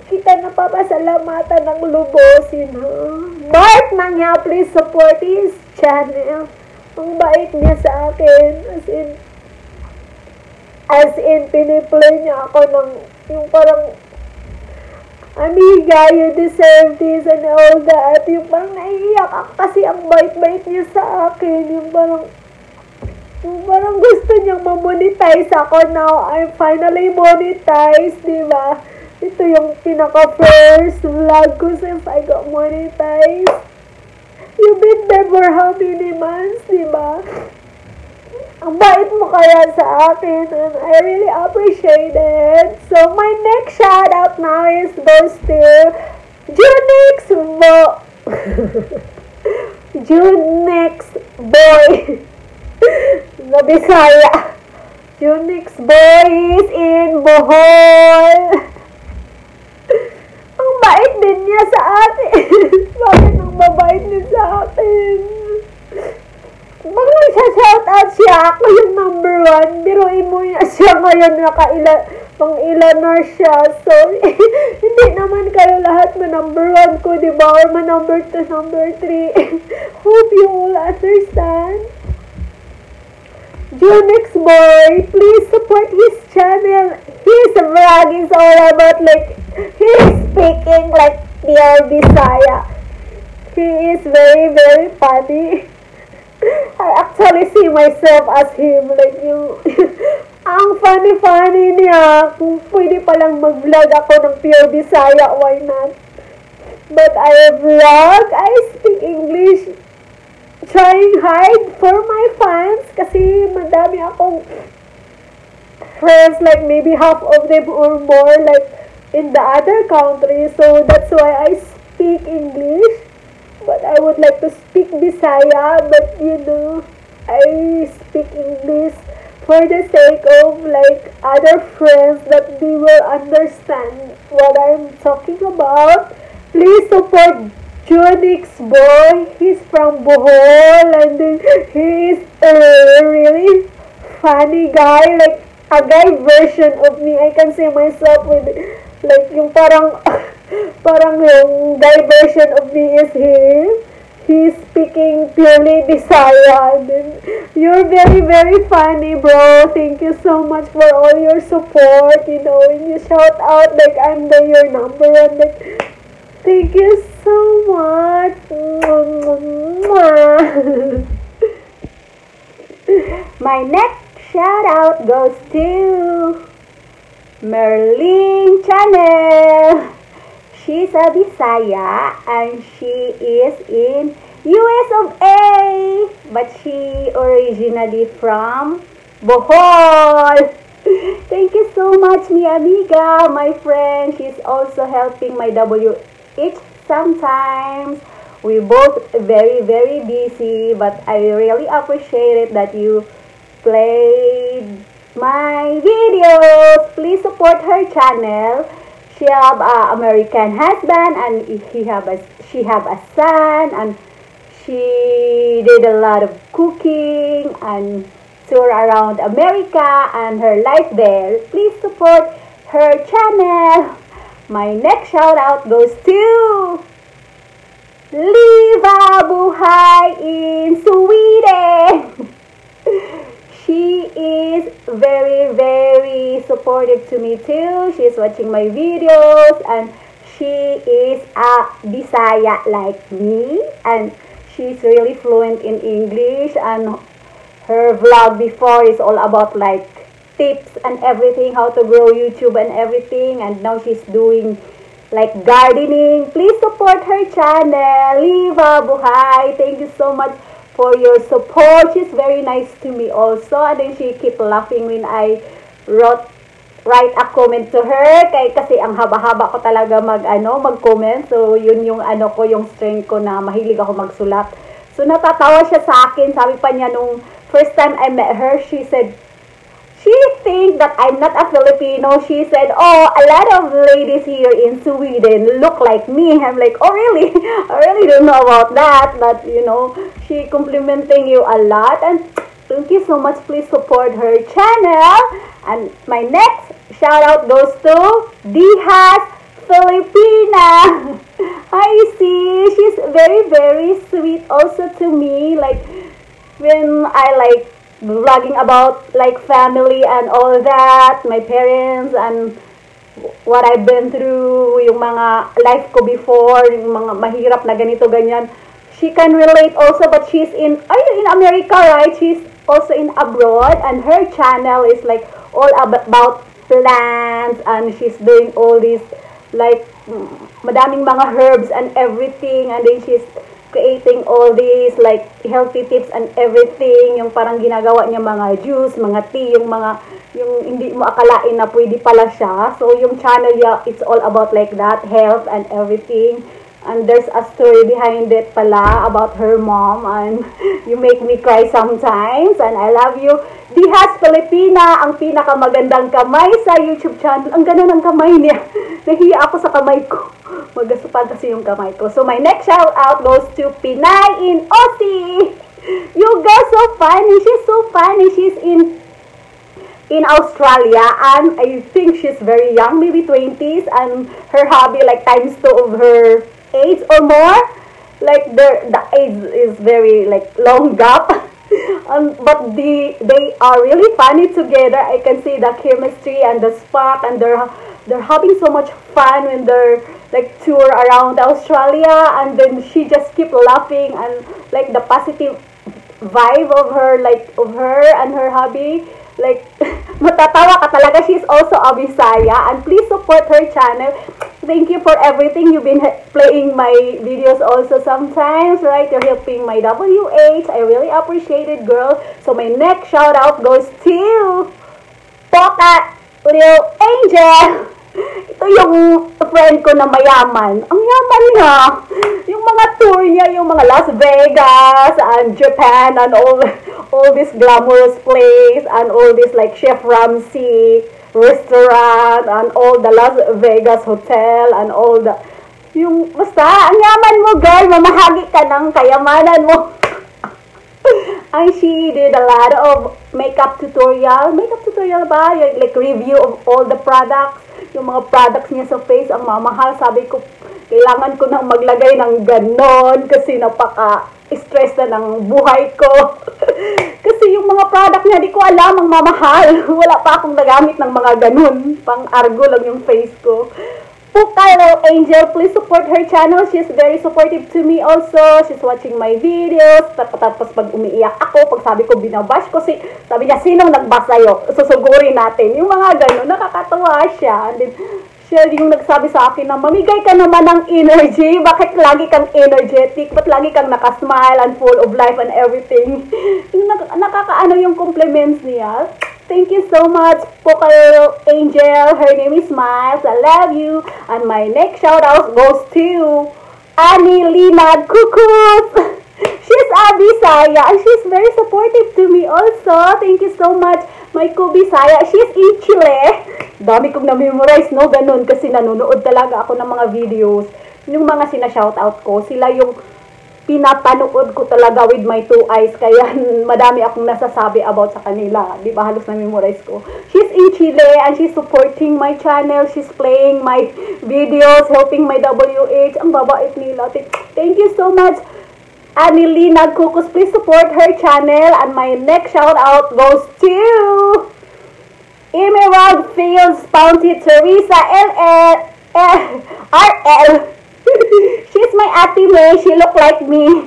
kita napapasalamatan ng lubos, you know. Bart Mangyao, please support his channel. Ang bait niya sa akin. As in, piniplay niya ako ng, yung parang, amiga, you deserve this and all that. Yung parang naiiyak ako kasi ang bait-bait niya sa akin. Yung parang gusto niyang ma-monetize ako now. I'm finally monetized, di ba? Ito yung pinaka-first vlog ko since I got monetized. You've been there for how many months, di ba? Ang bait mo kaya sa akin, and I really appreciate it. So, my next shoutout now goes to Junix Boy. Na Bisaya. Junix Boy is in Bohol. Ang bait din niya sa atin. Bakit ang babait niya sa atin? Pag nagsha-shoutout siya, ako yung number 1. Biruin mo niya siya ngayon, pang-ilan na siya. So, hindi naman kayo lahat number 1 ko, diba? Or number 2, number 3. Hope you all understand. Junix Boy, please support his channel. His vlog is all about he's speaking like pure Bisaya. He is very, very funny. I actually see myself as him, Ang funny-funny niya. Kung pwede palang mag-vlog ako ng pure Bisaya, why not? But I vlog, I speak English, trying hard for my fans kasi madami akong friends, like maybe half of them or more, like in the other country. So that's why I speak English. But I would like to speak Bisaya, but you know, I speak English for the sake of like other friends that they will understand what I'm talking about. Please support Jonix Boy. He's from Bohol and then he is a really funny guy, like a guy version of me. I can see myself with like yung parang parang yung guy version of me is him. He's speaking purely Bisaya. And then, you're very, very funny, bro. Thank you so much for all your support. You know, when you shout out, like, I'm your number one. Like, thank you so much. My next shout out goes to Merlin Channel. She's a Bisaya and she is in US of A, but she originally from Bohol. Thank you so much, mi amiga, my friend. She's also helping my WH sometimes. We both very, very busy, but I really appreciate it that you played my videos. Please support her channel. She have a American husband and she have a son, and she did a lot of cooking and tour around America and her life there. Please support her channel. My next shout out goes to Liva Buhay in Sweden. She is very, very supportive to me too. She's watching my videos and she is a Bisaya like me. And she's really fluent in English. And her vlog before is all about like tips and everything, how to grow YouTube and everything. And now she's doing like gardening. Please support her channel, Liva Buhay. Thank you so much for your support. She's very nice to me also, and then she keep laughing when I write a comment to her kasi ang haba-haba ko talaga mag-comment. So yun yung ko, yung strength ko na mahilig ako magsulat. So natatawa siya sa akin. Sabi pa niya nung first time I met her, she said she think that I'm not a Filipino. She said, oh, a lot of ladies here in Sweden look like me. I'm like, oh, really? I really don't know about that. But, you know, she complimenting you a lot. And thank you so much. Please support her channel. And my next shout out goes to Dihas Filipina. I see. She's very, very sweet also to me. Like, when I like vlogging about like family and all that, my parents and what I've been through, yung mga life ko before, yung mga mahirap na ganito ganyan. She can relate also, but she's in America, right? She's also in abroad, and her channel is like all about plants, and she's doing all these like madaming mga herbs and everything, and then she's creating all these like healthy tips and everything, yung parang ginagawa niya mga juice, mga tea, yung hindi mo akalain na pwede pala siya. So yung channel niya, it's all about like that, health and everything. And there's a story behind it pala about her mom, and you make me cry sometimes. And I love you. Dihas Filipina, ang pinakamagandang kamay sa YouTube channel. Ang ganda ng kamay niya. Nahiya ako sa kamay ko. Magasupad kasi yung kamay ko. So my next shout out goes to Pinay in Aussie. You guys so funny. She's so funny. She's in Australia, and I think she's very young, maybe 20s, and her hobby like times 2 of her age or more. Like the age is very like long gap. But they are really funny together. I can see the chemistry and the spark, and they're having so much fun when they're like tour around Australia, and then she just keep laughing, and like the positive vibe of her, like of her and her hubby, Like, matatawa ka talaga. She's also a Bisaya. And please support her channel. Thank you for everything. You've been playing my videos also sometimes, right? You're helping my WH. I really appreciate it, girl. So my next shout out goes to Poca Lil Angel. Ito yung friend ko na mayaman. Ang yaman niya. Yung mga tour niya, yung mga Las Vegas and Japan and all this glamorous place and all this like Chef Ramsay restaurant and all the Las Vegas hotel and all the yung basta ang yaman mo, girl, mamahagi ka ng kayamanan mo. And she did a lot of makeup tutorial ba? Like review of all the products. Yung mga products niya sa face, ang mamahal. Sabi ko, kailangan ko nang maglagay ng ganon kasi napaka-stress na ng buhay ko. Kasi yung mga product niya, di ko alam, ang mamahal. Wala pa akong nagamit ng mga ganon. Pang-argo lang yung face ko. Poca Angel, please support her channel. She's very supportive to me also. She's watching my videos. Tapos pag umiiyak ako, pag sabi ko binabash ko, sabi niya, sinong nagbash sa'yo? Susugurin natin. Yung mga gano'n, nakakatawa siya. And then, siya yung nagsabi sa akin na, mamigay ka naman ng energy. Bakit lagi kang energetic? Ba't lagi kang nakasmile and full of life and everything? Nakakaano yung compliments niya. Thank you so much, Poca Angel. Her name is Miles. I love you. And my next shout out goes to Annie Lina Kukus. She's a Bisaya and she's very supportive to me also. Thank you so much, my Bisaya. She's in Chile. Dami kong na-memorize, no? Ganun, kasi nanonood talaga ako ng mga videos. Yung mga sina-shoutout ko, sila yung pinapanood ko talaga with my 2 eyes. Kaya madami akong nasasabi about sa kanila. Di ba? Halos na-memorize ko. She's in Chile and she's supporting my channel. She's playing my videos, helping my WH. Ang babait nila. Thank you so much, Anilina Kukus. Please support her channel. And my next shout out goes to Emerald Fields Bounty Teresa RL. She's my ate May. She look like me.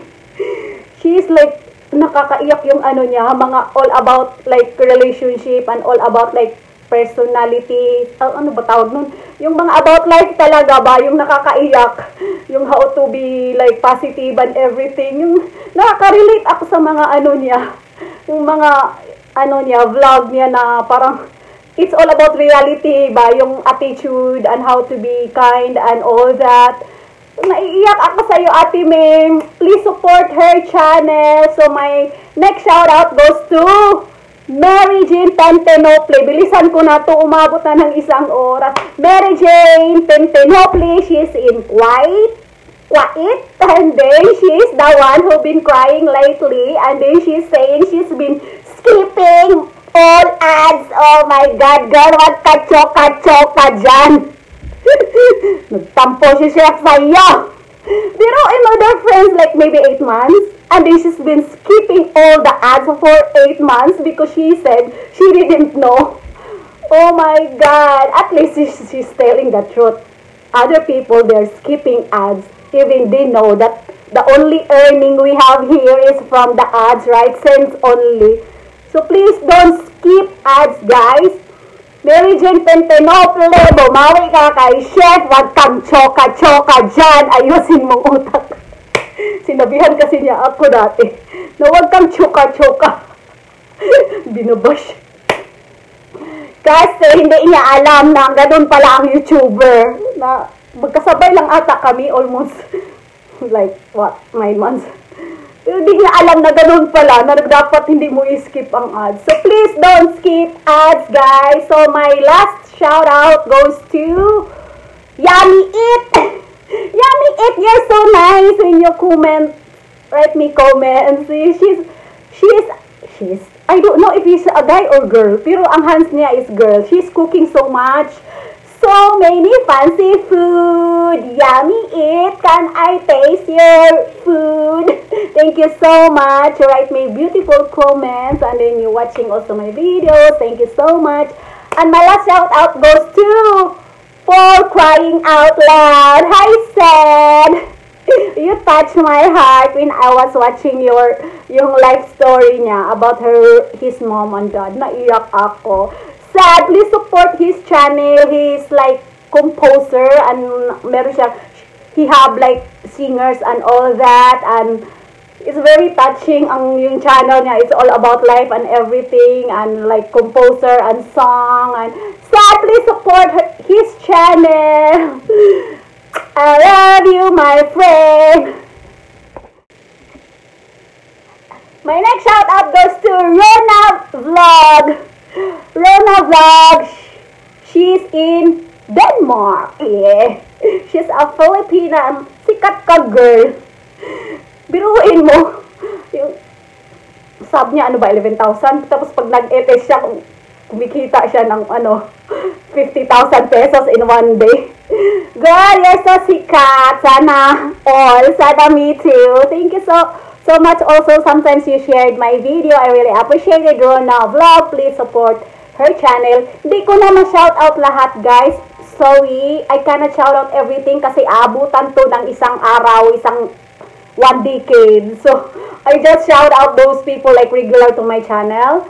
She's like, nakakaiyak yung ano niya, mga all about like relationship and all about like personality. Ano ba tawag nun? Yung mga about life talaga ba? Yung nakakaiyak. Yung how to be like positive and everything. Yung nakaka-relate ako sa mga ano niya. Yung mga ano niya, vlog niya na parang it's all about reality ba? Yung attitude and how to be kind and all that. Naiiyak ako sa iyo, Ate Ming. Please support her channel. So my next shout out goes to Mary Jane Pentenople. Bilisan ko na to, umabot na ng 1 oras. Mary Jane Pentenople, she's in Kuwait. And then she's the one who been crying lately. And then she's saying she's been skipping all ads. Oh my God, girl, wag ka choka-choka dyan. Nagtampo si Chef sa'yo. Pero another friends like maybe 8 months. And then she's been skipping all the ads for 8 months because she said she didn't know. Oh my God. At least she's telling the truth. Other people, they're skipping ads. Even they know that the only earning we have here is from the ads, right? Cents only. So please don't skip ads, guys. Mary Jane Pentenople, bumawi ka kay Chef, wag kang choka-choka dyan, ayusin mong utak. Sinabihan kasi niya ako dati, na wag kang choka-choka. Binabash. Kasi hindi niya alam na ganun pala ang YouTuber. Na magkasabay lang ata kami, almost like, 9 months. Hindi niya alam na ganun pala, na dapat hindi mo i-skip ang ads. So please don't skip ads, guys. So my last shout out goes to Yummy It. Yummy It, you're so nice when you comment. Write me comments. She's I don't know if he's a guy or girl, pero ang hands niya is girl. She's cooking so much. So many fancy food. Yummy It. Can I taste your food? Thank you so much. You write me beautiful comments and then you're watching also my videos. Thank you so much. And my last shout out goes to For Crying Out Loud. Hi, Sad. You touched my heart when I was watching yung life story niya about his mom and dad. Naiyak ako. Sad, please support his channel. He's like composer and meron siya, he have like singers and all that, and it's very touching yung channel niya. It's all about life and everything, and like composer and song, and sad, please support his channel. I love you, my friend. My next shout out goes to Rona Vlog. Rona Vlog, she's in Denmark. Yeah. She's a Filipina, sikat ka girl. Biruin mo, yung sub niya, 11,000. Tapos pag nag-ETS siya, kumikita siya ng 50,000 pesos in one day. Girl, you're so sikat. Sana all. Sana me too. Thank you so much. Also, sometimes you shared my video. I really appreciate it. Rona Vlog, please support her channel. Hindi ko na ma-shout out lahat, guys. Sorry, I cannot shout out everything kasi abutan to ng isang araw, isang 1 decade. So, I just shout out those people like regular to my channel.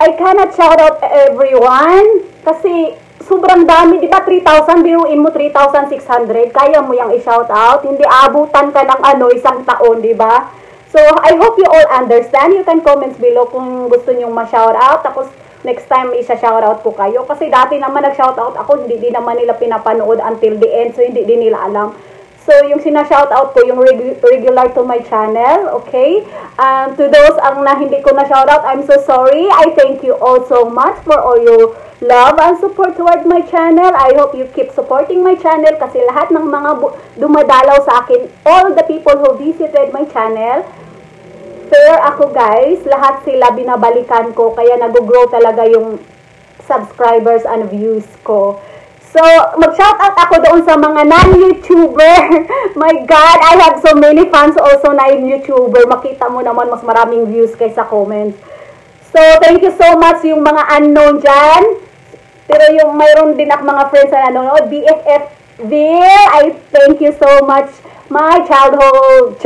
I cannot shout out everyone kasi sobrang dami, di ba? 3,000, biruin mo 3,600, kaya mo yung i-shout out. Hindi abutan ka ng isang taon, di ba? So, I hope you all understand. You can comments below kung gusto nyong ma-shout out. Tapos, next time, isa-shoutout ko kayo. Kasi dati naman nag-shoutout ako, hindi din naman nila pinapanood until the end. So, hindi din nila alam. So, yung sina-shoutout ko, yung regular to my channel, okay? To those na hindi ko na-shoutout, I'm so sorry. I thank you all so much for all your love and support toward my channel. I hope you keep supporting my channel kasi lahat ng mga dumadalaw sa akin, all the people who visited my channel, fair ako guys, lahat sila binabalikan ko, kaya nag-grow talaga yung subscribers and views ko. So, mag-shoutout ako doon sa mga non-YouTuber. My God, I have so many fans also na yung YouTuber. Makita mo naman mas maraming views kaysa comments. So, thank you so much yung mga unknown dyan. Pero yung mayroon din ako mga friends na nanonood, BFF Vil, I thank you so much. My childhood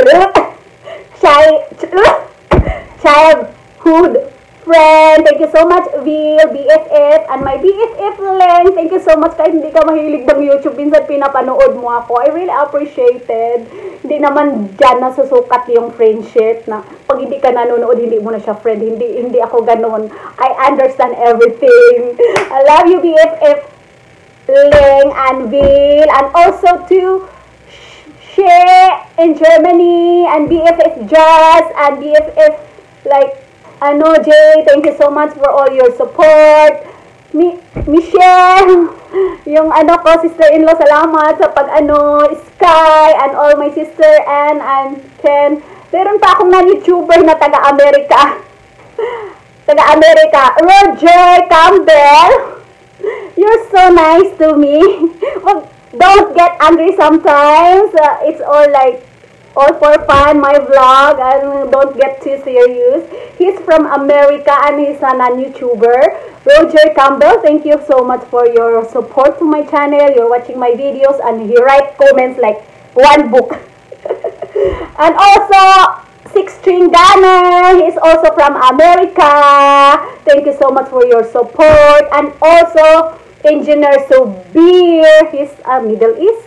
friend, thank you so much, Vil, BFF, and my BFF Leng, thank you so much. Kahit hindi ka mahilig ng YouTube, minsan pinapanood mo ako. I really appreciated. Hindi naman dyan nasusukat yung friendship na pag hindi ka nanonood, hindi mo na siya friend. Hindi ako ganun. I understand everything. I love you, BFF Leng and Vil, and also to Share in Germany, and BFF Jazz, and BFF like Jay, thank you so much for all your support. Michelle, yung ko, sister-in-law, salamat sa Sky, and all my sister, Ann and Ken. Meron pa akong na-YouTuber na taga-Amerika. Roger Campbell. You're so nice to me. Well, don't get angry sometimes. It's all for fun, my vlog, and don't get too serious. He's from America and he's a non-YouTuber. Roger Campbell, thank you so much for your support to my channel. You're watching my videos and he write comments like one book. And also, Six String Gunner, he's also from America. Thank you so much for your support. And also, Engineer Subir, he's Middle East.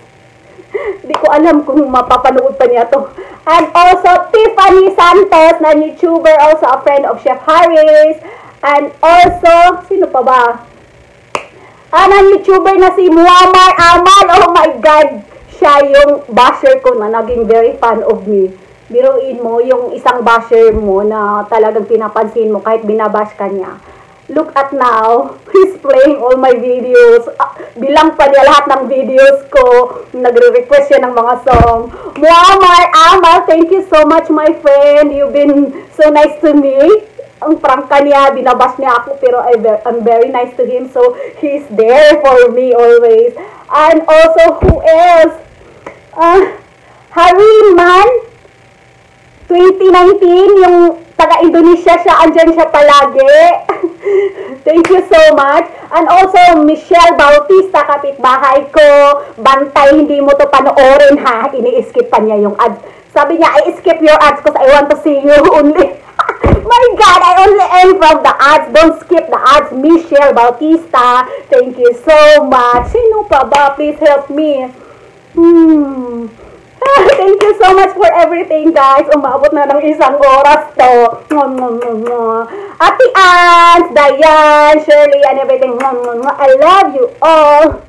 Hindi ko alam kung mapapanood pa niya to. And also, Tiffany Santos, na YouTuber, also a friend of Chef Harris. And also, sino pa ba? YouTuber na si Muammar Amal. Oh my God! Siya yung basher ko na naging very fan of me. Biruin mo, yung isang basher mo na talagang pinapansin mo kahit binabash ka niya. Look at now, he's playing all my videos. Bilang pa niya lahat ng videos ko. Nagre-request siya ng mga song. Muammar Amal, thank you so much, my friend. You've been so nice to me. Ang prangka niya, binabash niya ako, pero I'm very nice to him. So, he's there for me always. And also, who else? Hariman 2019, yung taga-Indonesia siya, andyan siya palagi. Thank you so much. And also, Michelle Bautista, kapitbahay ko. Bantay, hindi mo to panoorin ha. Ini-skip pa niya yung ads. Sabi niya, I skip your ads because I want to see you only. My God, I only aim from the ads. Don't skip the ads. Michelle Bautista. Thank you so much. Sino pa ba? Please help me. Thank you so much for everything, guys. Umabot na ng 1 oras to. Ate Ann, Diane, Shirley, and everything. I love you all.